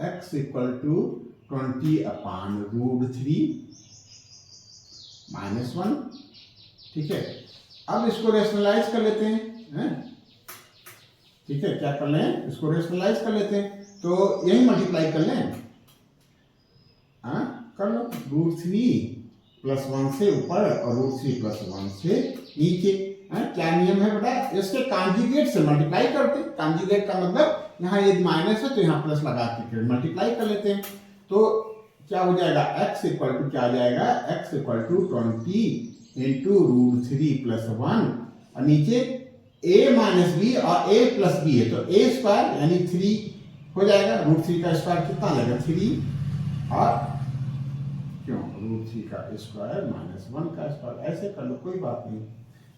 x equal to 20 upon √3 - 1। ठीक है, अब इसको रेशनलाइज कर लेते हैं, ठीक है, क्या कर लें, इसको रेशनलाइज कर लेते हैं, तो यही मल्टीप्लाई कर लें, कर लो, √3 + 1 से ऊपर और √3 + 1 से नीचे। क्या नियम है बेटा, इसके कांजुगेट से मल्टीप्लाई करते, कांजुगेट का मतलब यहाँ ये माइनस है तो यहाँ प्लस लगा के मल्टीप्लाई कर लेते हैं, तो क्या हो जाएगा, x इक्वल टू क्या आ जाएगा, x इक्वल टू 20 इंटू √3 + 1 और नीचे a - b और a + b है तो a² यानी 3 हो जाएगा, √3 का स्क्वायर कितना आ जाएगा, 3 और क्यों √3 का स्क्वायर - 1 का स्क्वायर, ऐसे कर लो कोई बात नहीं।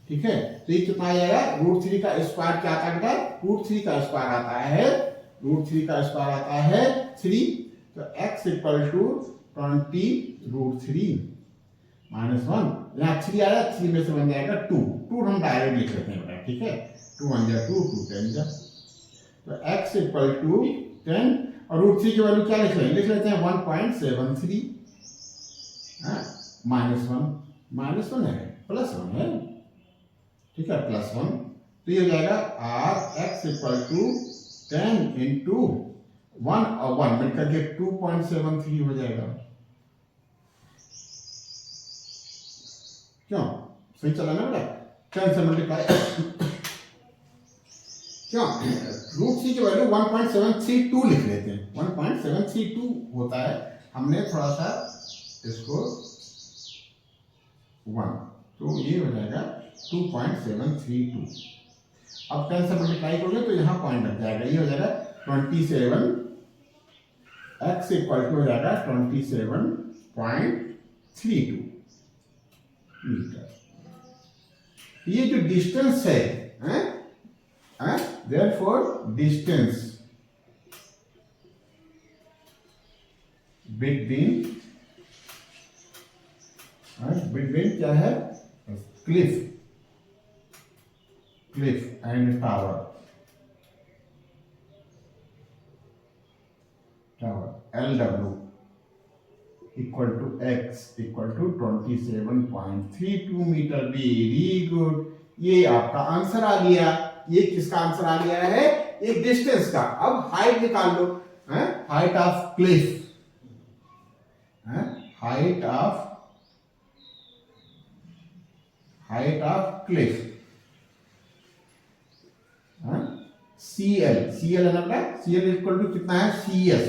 ठीक है, तो ये कितना आ जाएगा, √3 का स्क्वायर क्या आता है बेटा, √3 का स्क्वायर आता है, √3 का स्क्वायर आता है 3, तो x इक्वल टू 20 √3 - 1, यहाँ 3 आया, 3 में से बन जाएगा 2 हम डायरेक्ट लिख लेते हैं बेटा। ठीक है, 2 × 2 2 × 10, तो x इक्वल टू 10 और √3 की वैल्यू क्या लिख लेते हैं 1.73, -1 है, +1 है, ठीक है, +1, तो ये हो जाएगा r x equal to 10 into 1 और 1 मिलकर के 2.73 हो जाएगा। क्यों, सही चला ना बेटा, 10 से मल्टीप्लाई क्यों, √3 की वैल्यू 1.732 लिख लेते हैं, 1.732 होता है, हमने थोड़ा सा इसको 1, तो ये हो जाएगा 2.732। अब 10 से मल्टीप्लाई करोगे तो यहाँ पॉइंट लग जाएगा, ये हो जाएगा 27, x इक्वल टू हो जाएगा 27.32 मीटर। ये जो डिस्टेंस है, therefore डिस्टेंस बिटवीन क्या है, cliff and tower LW equal to x equal to 27.32 metre. Very good, ये आपका आंसर आ गया। ये किसका आंसर आ गया है, ये डिस्टेंस का। अब हाइट निकाल लो, height of cliff, height of cliff, CL है ना बेटा, CL इक्वल टू कितना है, CS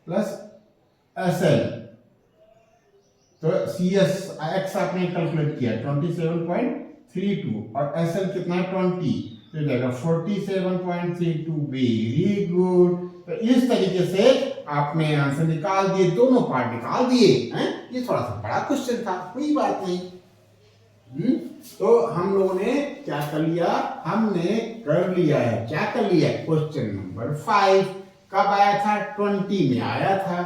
प्लस SL, तो CS x आपने कैलकुलेट किया 27.32 और SL कितना है 20, तो जाएगा 47.32। वेरी गुड, तो इस तरीके से आपने आंसर निकाल दिए, दोनों पार्ट निकाल दिए हैं। ये थोड़ा सा बड़ा क्वेश्चन था, कोई बात नहीं। तो हम लोगों ने क्या कर लिया, हमने कर लिया है, क्या कर लिया, क्वेश्चन नंबर 5 कब आया था, 20 में आया था।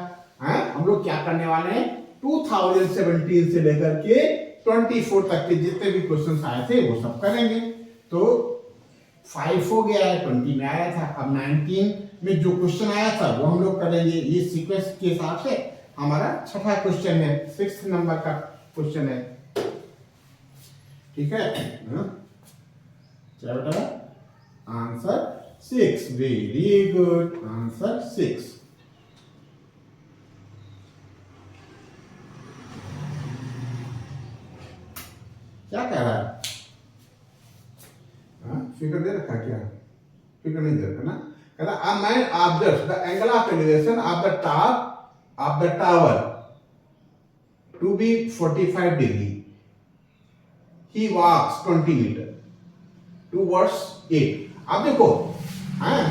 हम लोग क्या करने वाले हैं, 2017 से लेकर के 24 तक के जितने भी क्वेश्चन आए थे वो सब करेंगे। तो 5 हो गया है, 20 में आया था, अब 19 में जो क्वेश्चन आया था वो हम लोग करेंगे। ये सीक्वेंस के हिसाब से हमारा छठा क्वेश्चन है, 6 नंबर का क्वेश्चन है। ठीक है, क्या बेटा, आंसर 6। Very good, answer 6। क्या कह रहा है, फिगर दे रखा, क्या फिगर नहीं दे रखा ना, कहता a man observes the angle of elevation of the top of the tower to be 45 degree. He walks 20 meter towards it. अब देखो,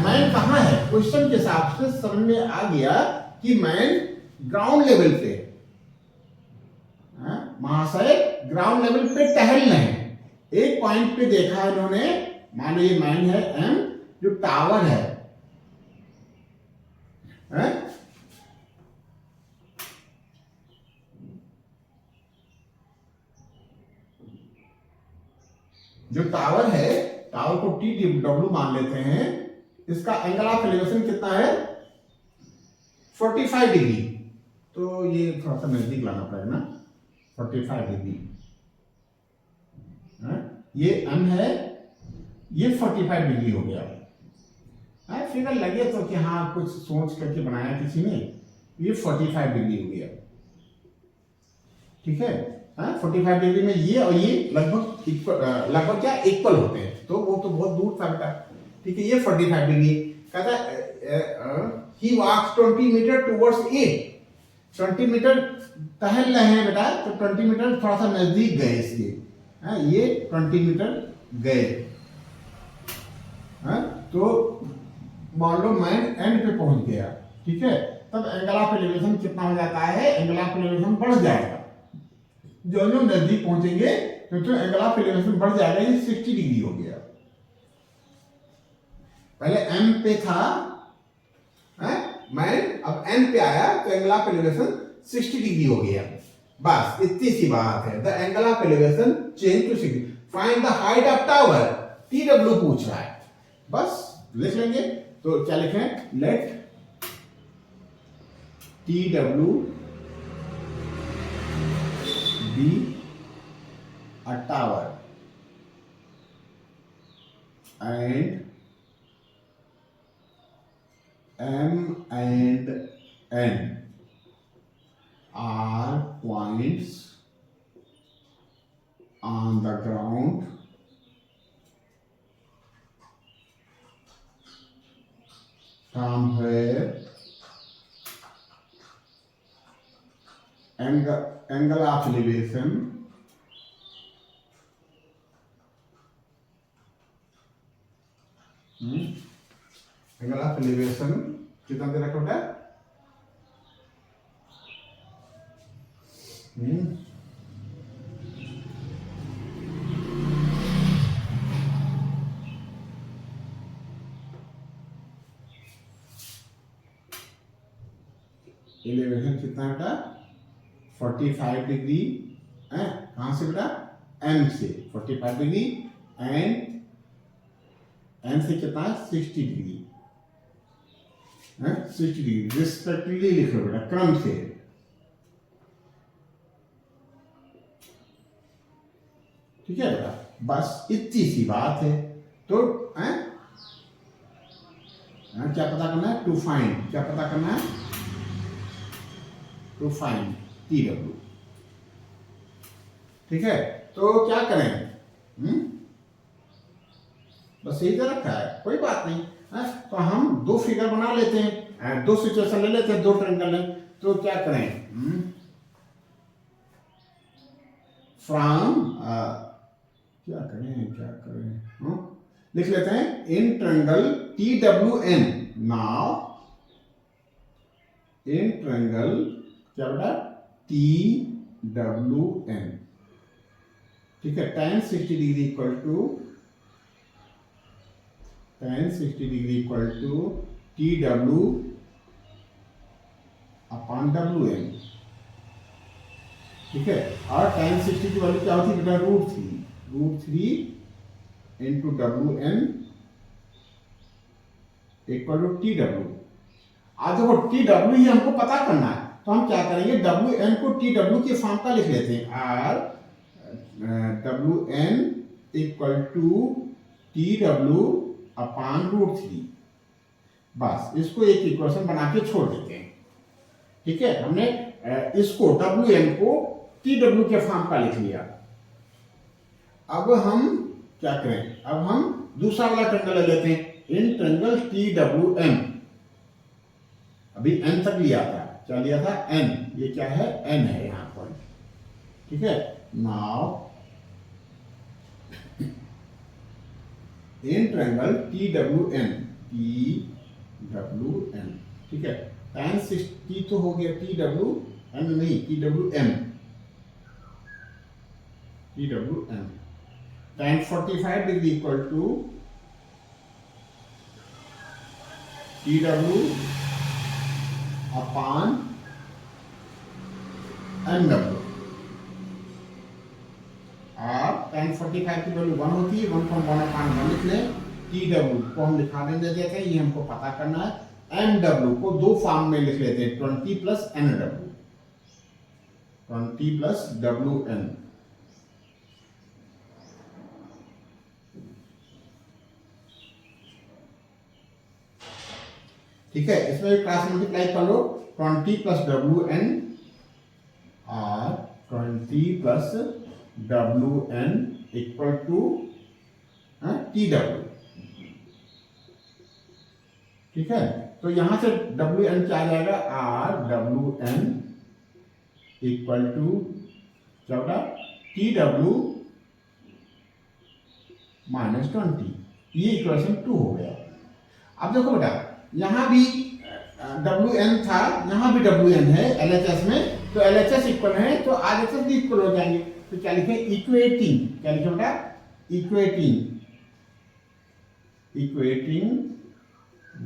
मैन कहाँ है? क्वेश्चन के हिसाब से समझ में आ गया कि मैन ग्राउंड लेवल पे, महाशय ग्राउंड लेवल पे टहल रहे हैं। एक पॉइंट पे देखा इन्होंने, मान लो ये मैन है एम, जो टावर है, जो टावर है, टावर को टी डब्ल्यू मान लेते हैं। इसका एंगल ऑफ एलिवेशन कितना है? 45 डिग्री। तो ये थोड़ा सा नजदीक लाना पड़ेगा ना, 45 डिग्री। ये एम है, ये 45 डिग्री हो गया। फिगर लगे तो कि हाँ कुछ सोच करके बनाया किसी ने, ये 45 डिग्री हो गया। ठीक है, 45 डिग्री में ये और ये लगभग क्या इक्वल होते हैं, तो वो तो बहुत दूर था बेटा। ठीक है, ये 45 डिग्री। कहता है ही वॉक्स 20 मीटर टुवर्ड्स इट। 20 मीटर टहल रहे हैं बेटा, तो 20 मीटर थोड़ा सा नजदीक गए इसके, ये 20 मीटर गए। तो मान लो मैन एंड पे पहुंच गया। ठीक है, तब एंगल ऑफ एलिवेशन कितना हो जाता है? एंगल ऑफ एलिवेशन बढ़ जाएगा। जो जो नजदीक पहुंचेंगे तो एंगल ऑफ एलिवेशन बढ़ जाएगा। ये 60 डिग्री हो गया। पहले एम पे था, मैन अब एन पे आया, तो एंगल ऑफ एलिवेशन 60 डिग्री हो गया। बस इतनी सी बात है। The angle of elevation change to 60। Find the height of tower. T W पूछ रहा है, बस लिख लेंगे। तो क्या लिखें? Let T W be a tower and M and N are points on the ground from where angle of elevation angle of elevation कितना दे रखा बेटा? एलिवेशन कितना बेटा? 45 डिग्री। कहां से बेटा? एम से 45 डिग्री एंड एन से कितना है? 60 डिग्री। 60 डिग्री रिस्पेक्टिवली लिख लो बेटा, क्रम से। ठीक है बेटा, बस इतनी सी बात है। तो क्या पता करना है? To find. क्या पता करना है? To find T W. ठीक है, तो क्या करें? बस यही तो रखा है, कोई बात नहीं। तो हम दो फिगर बना लेते हैं, दो सिचुएशन ले लेते हैं, दो ट्रायंगल है। तो क्या करें? फ्रॉम क्या करें? लिख लेते हैं in triangle T W N. Now in triangle क्या बेटा? T W N. ठीक है, tan 60 degree equal to tan 60 degree equal to T W upon W N. ठीक है, और tan 60 की वैल्यू क्या होती है बेटा? √3 into W N equal to T W. आज देखो टी डब्ल्यू ही हमको पता करना है, तो हम क्या करेंगे? डब्ल्यू एन को टी डब्ल्यू के फॉर्म का लिख लेते हैं। R W N equal to T W upon √3। बस इसको एक इक्वेशन बना के छोड़ देते हैं। ठीक है, हमने इसको WN को TW के फॉर्म का लिख लिया। अब हम क्या करें? अब हम दूसरा वाला ट्रायंगल ले लेते हैं। इन ट्रायंगल TWM, अभी n तक लिया था, क्या लिया था n, ये क्या है n है यहाँ पर, ठीक है। नाउ इन ट्रायंगल TWM, ठीक है। tan 60 तो हो गया, TWM नहीं, TWM, tan 45 degree equal to TW upon MW, और tan 45 की वैल्यू 1 होती है, 1.1/1 लिख लें। TW को हम लिखा देते हैं, ये हमको पता करना है। MW को दो फॉर्म में लिख लेते हैं, 20 प्लस NW, 20 प्लस WN, ठीक है। इसमें क्रॉस मल्टीप्लाई कर लो, 20 प्लस WN और 20 plus WN equal to TW, ठीक है। तो यहां से WN क्या आ जाएगा, RWN इक्वल टू क्या होगा, TW माइनस 20, ये इक्वेशन 2 हो गया। अब देखो बेटा, यहाँ भी WN था, यहाँ भी WN है LHS में, तो LHS इक्वल है तो RHS भी इक्वल हो जाएंगे। तो क्या लिखे, इक्वेटिंग, क्या लिखे बेटा, इक्वेटिंग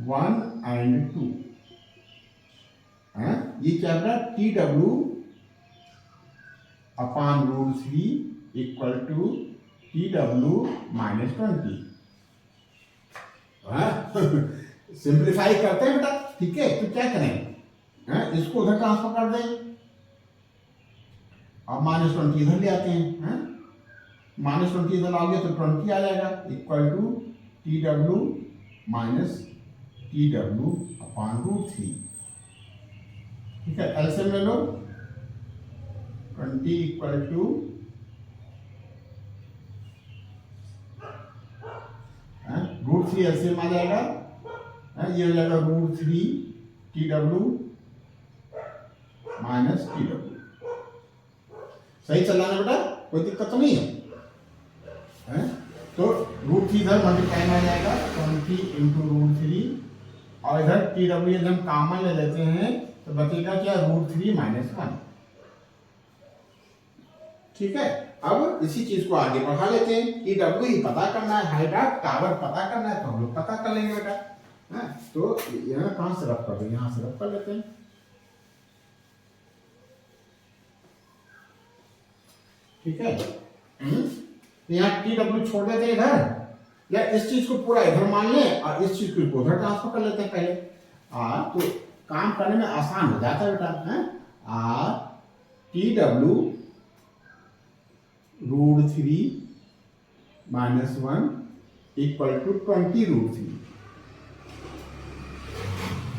1 and 2, ये क्या होगा, TW upon √3 equal to TW minus 20, simplify करते हैं बेटा, ठीक है। तो क्या करें, इसको उधर ट्रांसफर कर दें, अब माइनस 20 इधर ले आते हैं, माइनस 20 इधर आओगे तो 20 आ जाएगा, equal to TW minus TW upon √3, ठीक है। एलसीएम ले लो, 20 इक्वल टू √3 एलसीएम आ जाएगा, ये हो जाएगा √3 TW माइनस TW, सही चल रहा है बेटा, कोई दिक्कत तो नहीं है, तो √3 इधर मल्टीप्लाई आ जाएगा 20 इंटू √3, और इधर TW यदि हम कॉमन ले लेते हैं तो बचेगा क्या, √3 माइनस 1, ठीक है। अब इसी चीज को आगे बढ़ा लेते हैं, TW ही पता करना है, हाइट ऑफ टावर पता करना है, तो हम लोग पता कर लेंगे बेटा, तो यहाँ कहां से रफ कर दें, यहां से रफ कर लेते हैं, ठीक है। यहाँ TW छोड़ देते हैं इधर, या इस चीज को पूरा इधर मान लें और इस चीज को उधर ट्रांसफर कर लेते हैं पहले, तो काम करने में आसान हो जाता है बेटा। TW √3 माइनस 1 इक्वल टू 20 √3,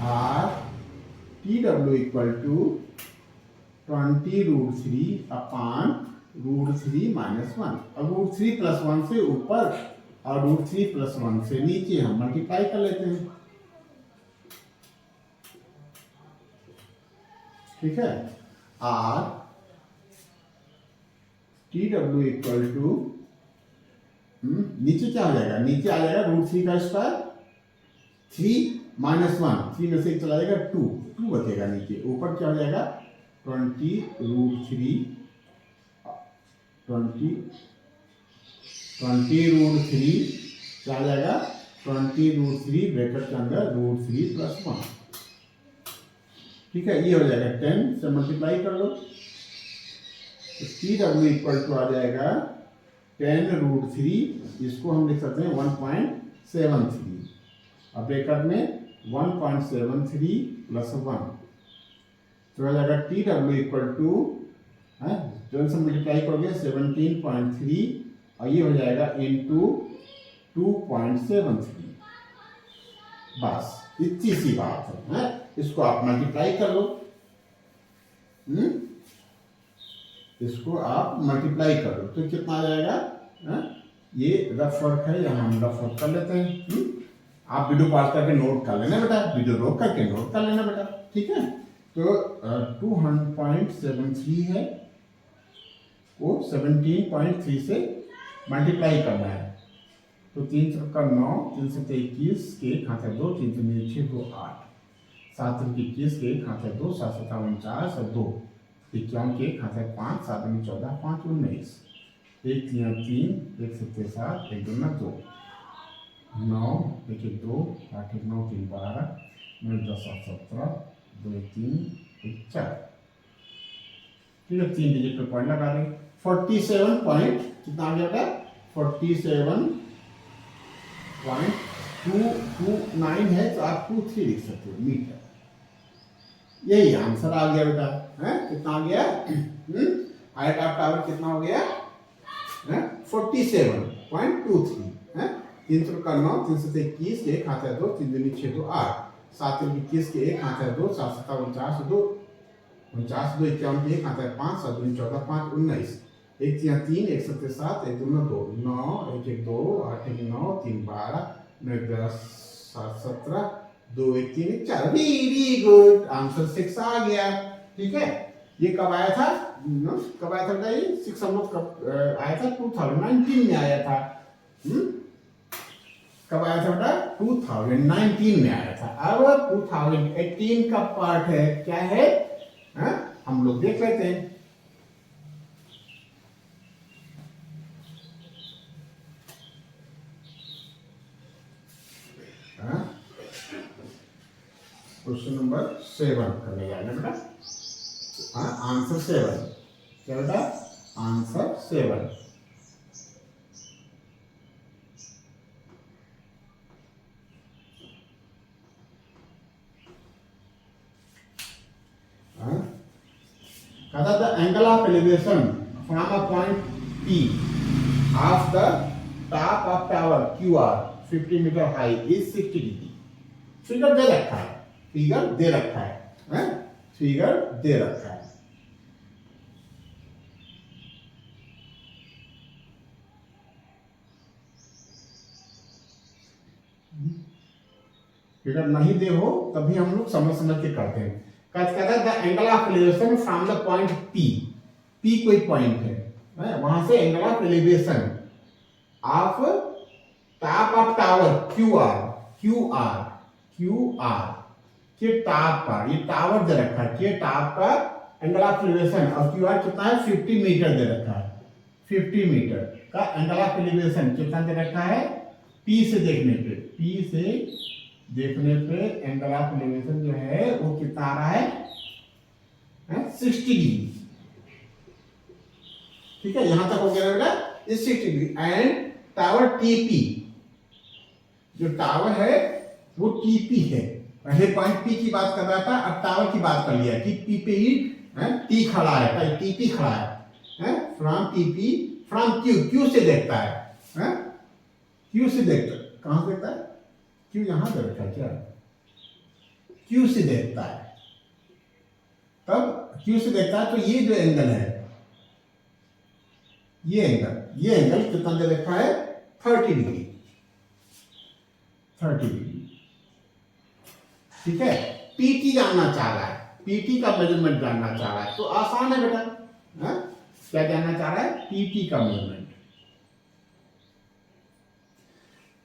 और TW equal to 20 √3 upon √3 minus 1, अब √3 प्लस 1 से ऊपर और √3 प्लस 1 से नीचे हम मल्टीप्लाई कर लेते हैं, ठीक है। और TW इक्वल टू नीचे क्या हो जाएगा, नीचे आ जाएगा √3 का स्क्वायर, 3 माइनस 1, 3 में से चला जाएगा 2 बचेगा नीचे, ऊपर क्या हो जाएगा 20 √3 क्या आ जाएगा 20 √3 ब्रैकेट के अंदर √3 प्लस 1, ठीक है। ये हो जाएगा 10 से मल्टीप्लाई कर लो, तो TW इक्वल टू आ जाएगा 10 √3, इसको हम लिख सकते हैं 1.73, अब ब्रैकेट में 1.73 प्लस 1, तो आ जाएगा TW इक्वल टू 10 से मल्टीप्लाई करोगे 17.3, और ये हो जाएगा इंटू 2.73, बस इतनी सी बात है, इसको आप मल्टीप्लाई कर लो, इसको आप मल्टीप्लाई कर लो तो कितना आ जाएगा, ये रफ वर्क है, यहाँ हम रफ वर्क कर लेते हैं, आप वीडियो पॉज करके नोट कर लेना बेटा, वीडियो रोक करके नोट कर लेना बेटा, ठीक है। तो 200.73 है वो 17.3 से मल्टीप्लाई करना है। तो 3 का 9, 3 से 21 के खाते 2, 3 से 6 2 8, 7 से 21 के खाते 2, 7 से 49 और 2, 51 के खाते 5, 7 में 14, 5 19, 1 3 3, 1 7 7, 1 2 2, 9 1 1 2, 8 1 9 3 12, 9 10 7 17, 2 3 1 4, ठीक है। 3 डिजिट पे पॉइंट लगा देंगे। 47 पॉइंट कितना आ गया बेटा, 47.229 है, तो आप 23 लिख सकते हो मीटर। यही आंसर आ गया बेटा, है कितना आ गया, हाइट ऑफ टावर कितना हो गया, 47.23 है। 3 का 9, 3 से 21 1 हाथ है 2, 3 दूनी 6 2 8, 7 से 21 के 1 हाथ है 2, 7 7 49 2, 49 2 51 के 1 हाथ है 5, 7 दूनी 14 5 19, 1 3 3, 1 7 7, 1 2 2, 9 1 1 2, 8 1 9 3 12, 9 10 7 17, 2 1 3 1 4। वेरी गुड, आंसर 6 आ गया, ठीक है। ये कब आया था, कब आया था बेटा, ये 6 हम लोग कब आया था, 2019 में आया था। कब आया था बेटा, 2019 में आया था। अब 2018 का पार्ट है, क्या है, हम लोग देख लेते हैं। क्वेश्चन नंबर 7 करने जाना बेटा, आंसर 7, क्या बेटा, answer 7। the angle of elevation from a point P of the top of tower QR 50 meter high is 60 degree। Figure दे रखा है, फिगर दे रखा है, फिगर दे रखा है। फिगर नहीं दे हो तभी हम लोग समझ समझ के करते हैं। कहता है the angle of elevation from the point P, P कोई पॉइंट है, वहां से angle of elevation of top of tower QR, QR, QR के टॉप पर, ये टावर दे रखा है, के टॉप पर एंगल ऑफ एलिवेशन और QR कितना है, 50 मीटर दे रखा है। 50 मीटर का एंगल ऑफ एलिवेशन कितना दे रखा है, P से देखने पे, P से देखने पे एंगल ऑफ एलिवेशन जो है वो कितना आ रहा है, 60 डिग्री, ठीक है। यहां तक हो गया बेटा, 60 डिग्री। एंड टावर TP, जो टावर है वो TP है, पहले पॉइंट P की बात कर रहा था, अब टावर की बात कर लिया कि P पे ही T खड़ा है, TP खड़ा है, from TP, from Q, Q से देखता है, Q से देखता है, कहां से देखता है, Q यहां पे रखा है क्या, Q से देखता है, तब Q से देखता है, तो ये जो एंगल है, ये एंगल कितना दे रखा है, 30 डिग्री, 30 डिग्री, ठीक है। PT जानना चाह रहा है, PT का मेजरमेंट जानना चाह रहा है, तो आसान है बेटा, क्या जानना चाह रहा है, PT का मेजरमेंट,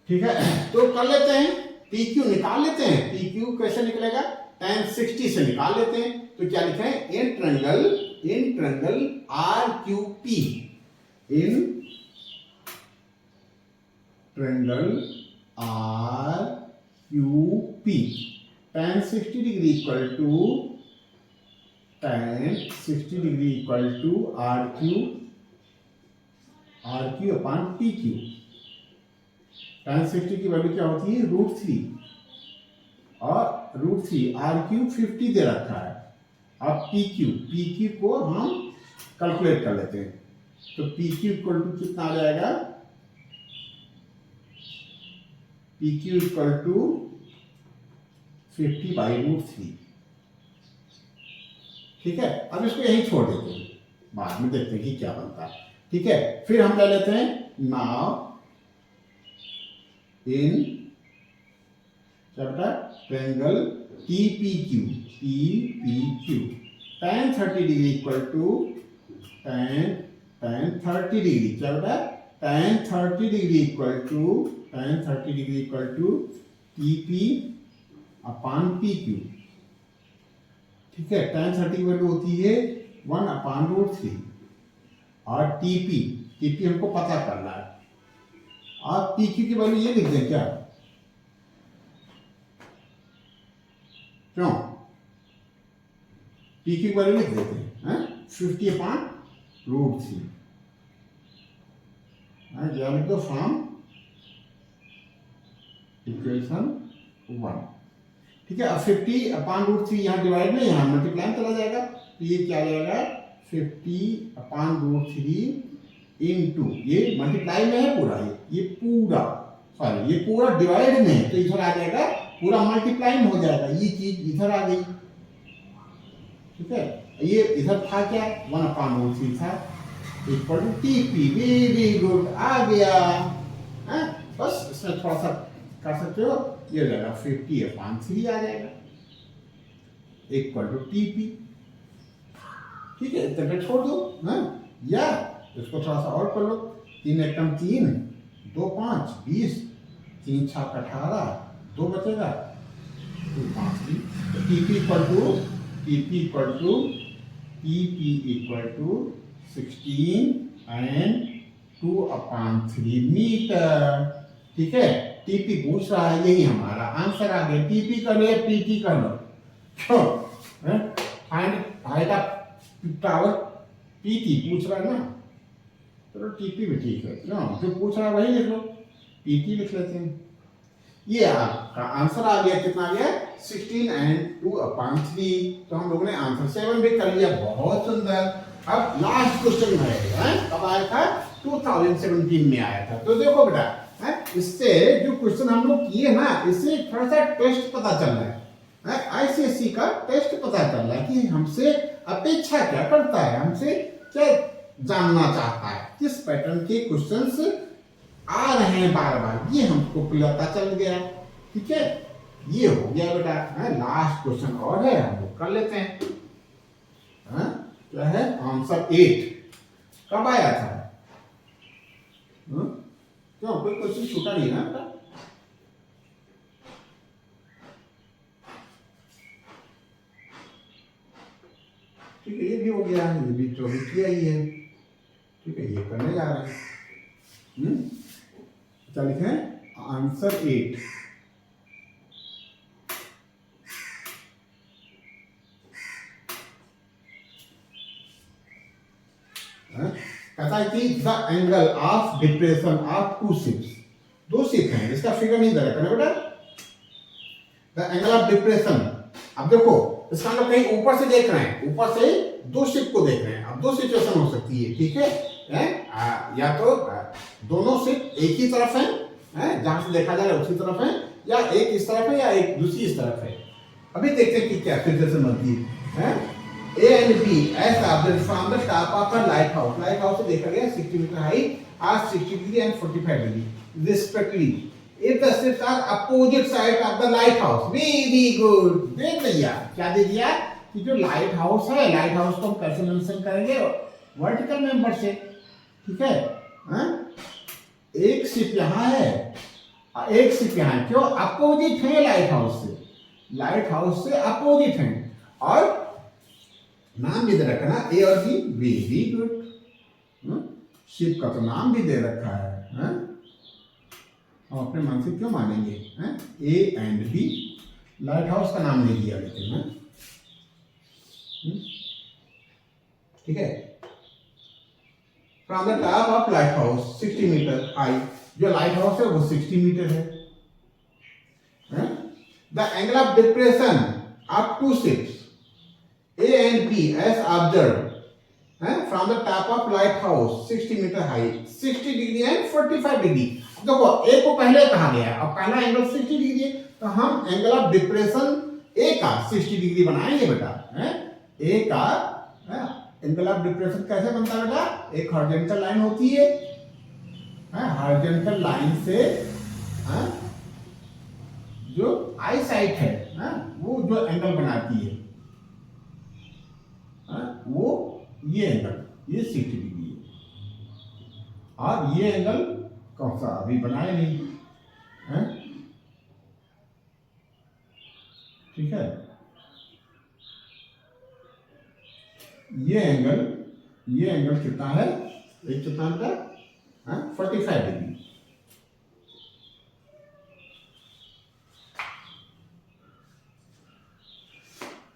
ठीक है। तो कर लेते हैं, PQ निकाल लेते हैं। PQ कैसे निकलेगा, tan 60 से निकाल लेते हैं। तो क्या लिखा है, in triangle RQP, in triangle RQP, tan 60 degree equal to RQ upon PQ। tan 60 की वैल्यू क्या होती है, √3, और √3 RQ 50 दे रखा है। अब PQ को हम कैलकुलेट कर लेते हैं, तो PQ इक्वल टू कितना आ जाएगा, PQ इक्वल टू 50/√3, ठीक है। अब इसको यही छोड़ देते हैं, बाद में देखते हैं कि क्या बनता है, ठीक है। फिर हम ले लेते हैं नाउ इन क्या बेटा, triangle TPQ, TPQ tan 30 degree equal to tan 30 degree, क्या बेटा, tan 30 degree equal to TP upon PQ। ठीक है, tan 30 की वैल्यू होती है 1/√3 और TP हमको पता करना है। आप PQ की वैल्यू ये लिख दें क्या, क्यों, PQ की वैल्यू लिख देते हैं 50/√3 फ्रॉम इक्वेशन 1। ठीक है, अब 50/√3 यहाँ डिवाइड में यहाँ मल्टीप्लाई चला जाएगा, तो ये क्या आ जाएगा 50/√3 इंटू, ये मल्टीप्लाई में है पूरा, ये पूरा सॉरी ये पूरा डिवाइड में है, तो इधर आ जाएगा पूरा मल्टीप्लाई में हो जाएगा, ये चीज इधर आ गई। ठीक है, ये इधर था क्या 1/√3 था equal to TP। Very good, आ गया है, बस इसमें थोड़ा सा कर सकते हो, ये हो जाएगा 50/3 आ जाएगा इक्वल टू TP। ठीक है, इतना छोड़ दो है, या इसको थोड़ा सा और कर लो, 3 एकम 3, 2 5 20, 3 6 18, 2 बचेगा 2 5 3, तो TP equal to 16 and 2/3 metre. ठीक है, TP पूछ रहा है, यही हमारा आंसर आ गया। TP कर लो या PT कर लो, क्यों, find height of tower PT पूछ रहा है ना, चलो TP भी ठीक है, क्यों, जो पूछ रहा है वही लिख लो, PT लिख लेते हैं। ये आपका आंसर आ गया, कितना आ गया 16 एंड 2/3। तो हम लोगों ने आंसर 7 भी कर लिया, बहुत सुंदर। अब लास्ट क्वेश्चन है, कब आया था 2017 में आया था। तो देखो बेटा, इससे जो क्वेश्चन हम लोग किए ना, इससे थोड़ा सा टेस्ट पता चल रहा है, ICSE का टेस्ट पता चल रहा है कि हमसे अपेक्षा क्या करता है, हमसे क्या जानना चाहता है, किस पैटर्न के क्वेश्चंस आ रहे हैं बार बार, ये हमको पता चल गया। ठीक है, ये हो गया बेटा, लास्ट क्वेश्चन और है, हम लोग कर लेते हैं। क्या है आंसर 8 कब आया था, क्यों, कोई क्वेश्चन छूटा नहीं ना बेटा। ठीक है, ये भी हो गया, ये भी 24 किया ही है। ठीक है, ये करने जा रहे हैं, क्या लिखें, आंसर 8। कहता है कि the angle of depression of 2 ships, 2 ship हैं, इसका फिगर नहीं दे रखा है बेटा, द एंगल ऑफ डिप्रेशन। अब देखो, इसका हम लोग कहीं ऊपर से देख रहे हैं, ऊपर से 2 शिप को देख रहे हैं। अब 2 सिचुएशन हो सकती है, ठीक है, या तो दोनों शिप एक ही तरफ है, जहां से देखा जा रहा है उसी तरफ है, या एक इस तरफ है या एक दूसरी इस तरफ है। अभी देखते हैं कि क्या सिचुएशन बनती है। A and B as observed from the top of a lighthouse. Lighthouse से देखा गया 60 metre height, are 60 degree and 45 degree respectively. If the ships are opposite side of the lighthouse, very good. देख लिया, क्या दे दिया कि जो लाइट हाउस है, लाइट हाउस को हम कैसे मेंशन करेंगे, वर्टिकल मेंबर से। ठीक है, एक शिप यहाँ है, एक शिप यहाँ है, क्यों, अपोजिट है लाइट हाउस से, लाइट हाउस से अपोजिट है, और नाम भी दे रखा ना, ए और बी, वेरी गुड। शिप का तो नाम भी दे रखा है, हम अपने मन से क्यों मानेंगे, A and B, lighthouse का नाम नहीं दिया लेकिन, ठीक है। From the top of lighthouse 60 metre high, जो लाइट हाउस है वो 60 मीटर है। The angle of depression of 2 ships A and B as observed from the top of lighthouse 60 meter high, 60 degree and 45 degree। अब देखो, A को पहले कहा गया है, अब पहला एंगल 60 डिग्री है, तो हम एंगल ऑफ डिप्रेशन A का 60 डिग्री बनाएंगे बेटा। A का एंगल ऑफ डिप्रेशन कैसे बनता है बेटा, एक हॉरिजॉन्टल लाइन होती है, हॉरिजॉन्टल लाइन से जो आई साइट है वो जो एंगल बनाती है वो ये एंगल ये 60 डिग्री है और ये एंगल कौन सा अभी बनाए नहीं है, ठीक है। ये एंगल कितना है, एक कितना का 45 डिग्री,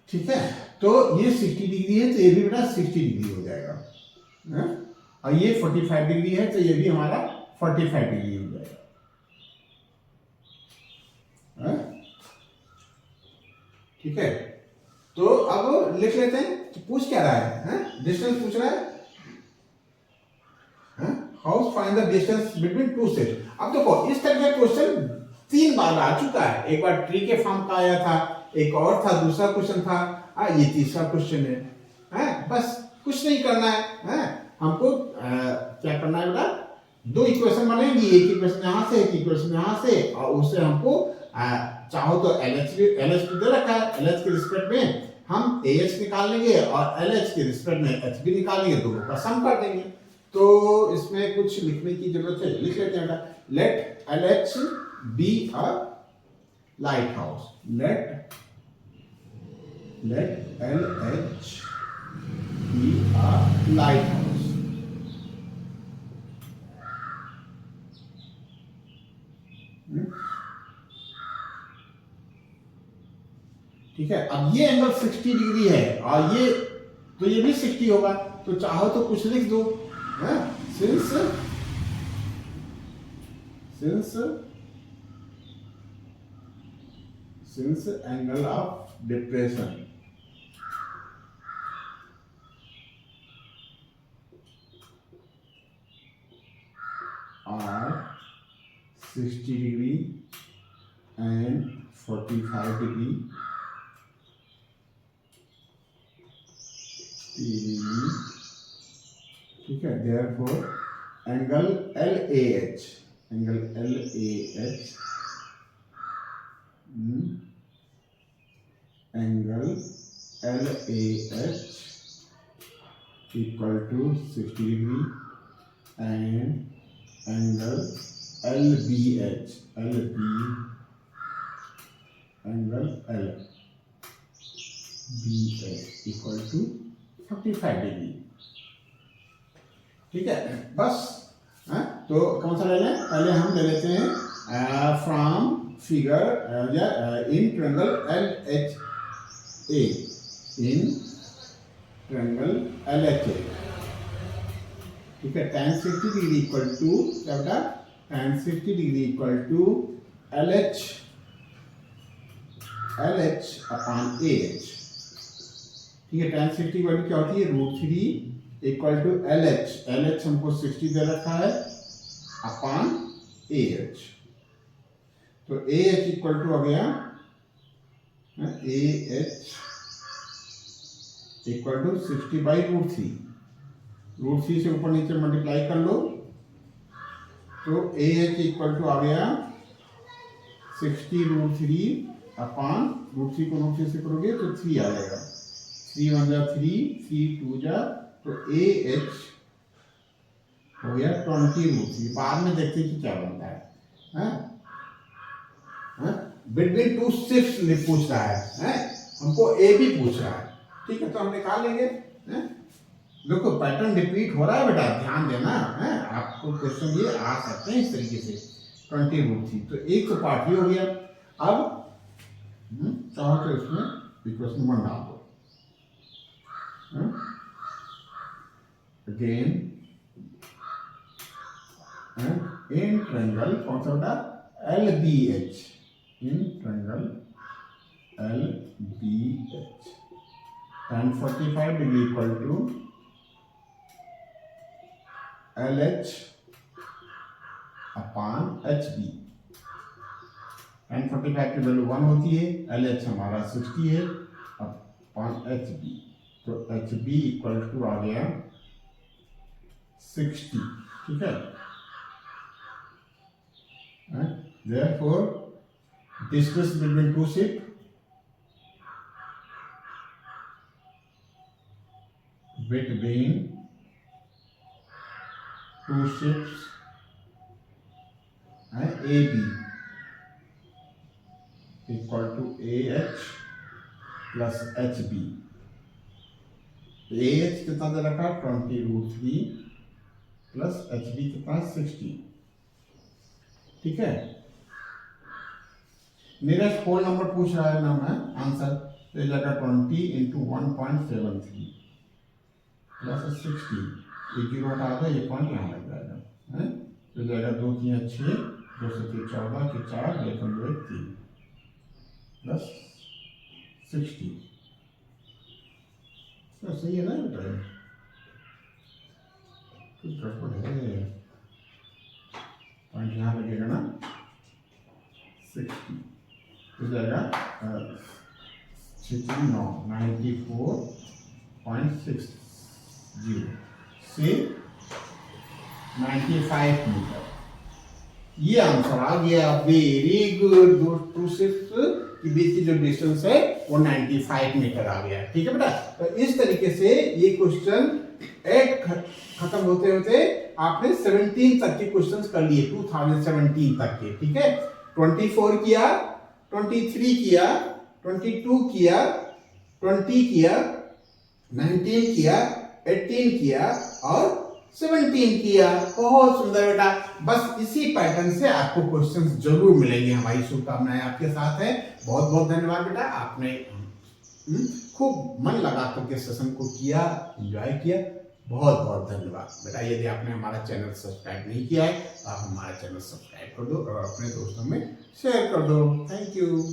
ठीक है। तो ये 60 डिग्री है तो ये भी बेटा 60 डिग्री हो जाएगा है? और ये 45 डिग्री है तो ये भी हमारा 45 डिग्री हो जाएगा है? ठीक है। तो अब लिख लेते हैं कि पूछ क्या रहा है डिस्टेंस पूछ रहा है how find the distance between to set. अब देखो इस तरह का क्वेश्चन 3 बार आ चुका है, एक बार ट्री के फॉर्म का आया था, एक और था, दूसरा क्वेश्चन था, ये तीसरा क्वेश्चन है बस कुछ नहीं करना है हमको क्या करना है बेटा, 2 इक्वेशन बनेंगी, एक इक्वेशन यहाँ से एक इक्वेशन यहाँ से, और उससे हमको चाहो तो LH दे रखा है, LH के रिस्पेक्ट में हम AH निकाल लेंगे और LH के रिस्पेक्ट में HB निकाल लेंगे, दोनों का सम कर देंगे। तो इसमें कुछ लिखने की जरूरत है, लिख लेते हैं बेटा, let LH be a lighthouse, let LH be a lighthouse। ठीक है। अब ये एंगल 60 डिग्री है और ये तो ये भी 60 होगा, तो चाहो तो कुछ लिख दो since angle of depression are 60 degree and 45 degree, ठीक है। therefore angle LAH equal to 60 degree and angle LBH equal to 45 degree, ठीक है। बस तो कौन सा ले लें, पहले हम ले लेते हैं फ्रॉम फिगर या in triangle LHA, in triangle LHA, ठीक है। tan 60 डिग्री इक्वल टू क्या बेटा, tan 60 degree equal to LH upon AH, ठीक है। tan 60 की वैल्यू क्या होती है, √3 इक्वल टू LH हमको 60 दे रखा है अपॉन AH, तो AH इक्वल टू आ गया AH इक्वल टू 60 बाई √3 से ऊपर नीचे मल्टीप्लाई कर लो, तो AH इक्वल टू आ गया 60 √3 अपॉन √3 को √3 से करोगे तो 3 आ जाएगा, 3 1 जा 3 3 2 जा, तो AH हो गया 20 √3। बाद में देखते हैं कि क्या बनता है बिटवीन टू शिफ्ट पूछ रहा है हमको AB पूछ रहा है, ठीक है। तो हम निकाल लेंगे देखो पैटर्न रिपीट हो रहा है बेटा, ध्यान देना आपको क्वेश्चन ये आ सकते हैं इस तरीके से 20 √3, तो एक तो पार्ट ये हो गया। अब चाहो तो इसमें इक्वेशन 1 डाल दो, अगेन इन ट्रायंगल कौन सा बेटा, LBH, in triangle LBH tan 45 degree equal to LH upon HB, tan 45 की वैल्यू 1 होती है, LH हमारा 60 है अपॉन HB, तो HB इक्वल टू आ गया 60, ठीक है। therefore distance between two ships, between two ships and AB equal to AH plus HB। AH कितना दे रखा 20√3 प्लस HB कितना 60। ठीक है, नियरेस्ट होल नंबर पूछ रहा है ना मैं आंसर, तो ये जाएगा 20 इंटू 1.73 प्लस 60, ये जीरो हटा दो, ये पॉइंट यहाँ लग जाएगा है, तो जाएगा 2 3 6 2 से 14 के 4 1 2 3 प्लस 60। तो सही है ना बेटा, कुछ गड़बड़ है, पॉइंट यहाँ लगेगा ना 60, तो जाएगा 94.60 से 95 मीटर। ये आंसर आ गया। Very good. दो टू शिप्स के बीच की जो डिस्टेंस है वो 95 मीटर आ गया। ठीक है बेटा, तो इस तरीके से ये क्वेश्चन 8 खत्म होते होते आपने 17 तक के क्वेश्चंस कर लिए, 2017 तक के। ठीक है, 24 किया, 23 किया, 22 किया, 20 किया, 19 किया, 18 किया और 17 किया। बहुत सुंदर बेटा। बस इसी पैटर्न से आपको क्वेश्चंस जरूर मिलेंगे। हमारी शुभकामनाएं आपके साथ है। बहुत बहुत धन्यवाद बेटा, आपने खूब मन लगा करके सेशन को किया, एंजॉय किया। बहुत बहुत धन्यवाद बेटा। यदि आपने हमारा चैनल सब्सक्राइब नहीं किया है तो आप हमारा चैनल सब्सक्राइब कर दो और अपने दोस्तों में शेयर कर दो। Thank you.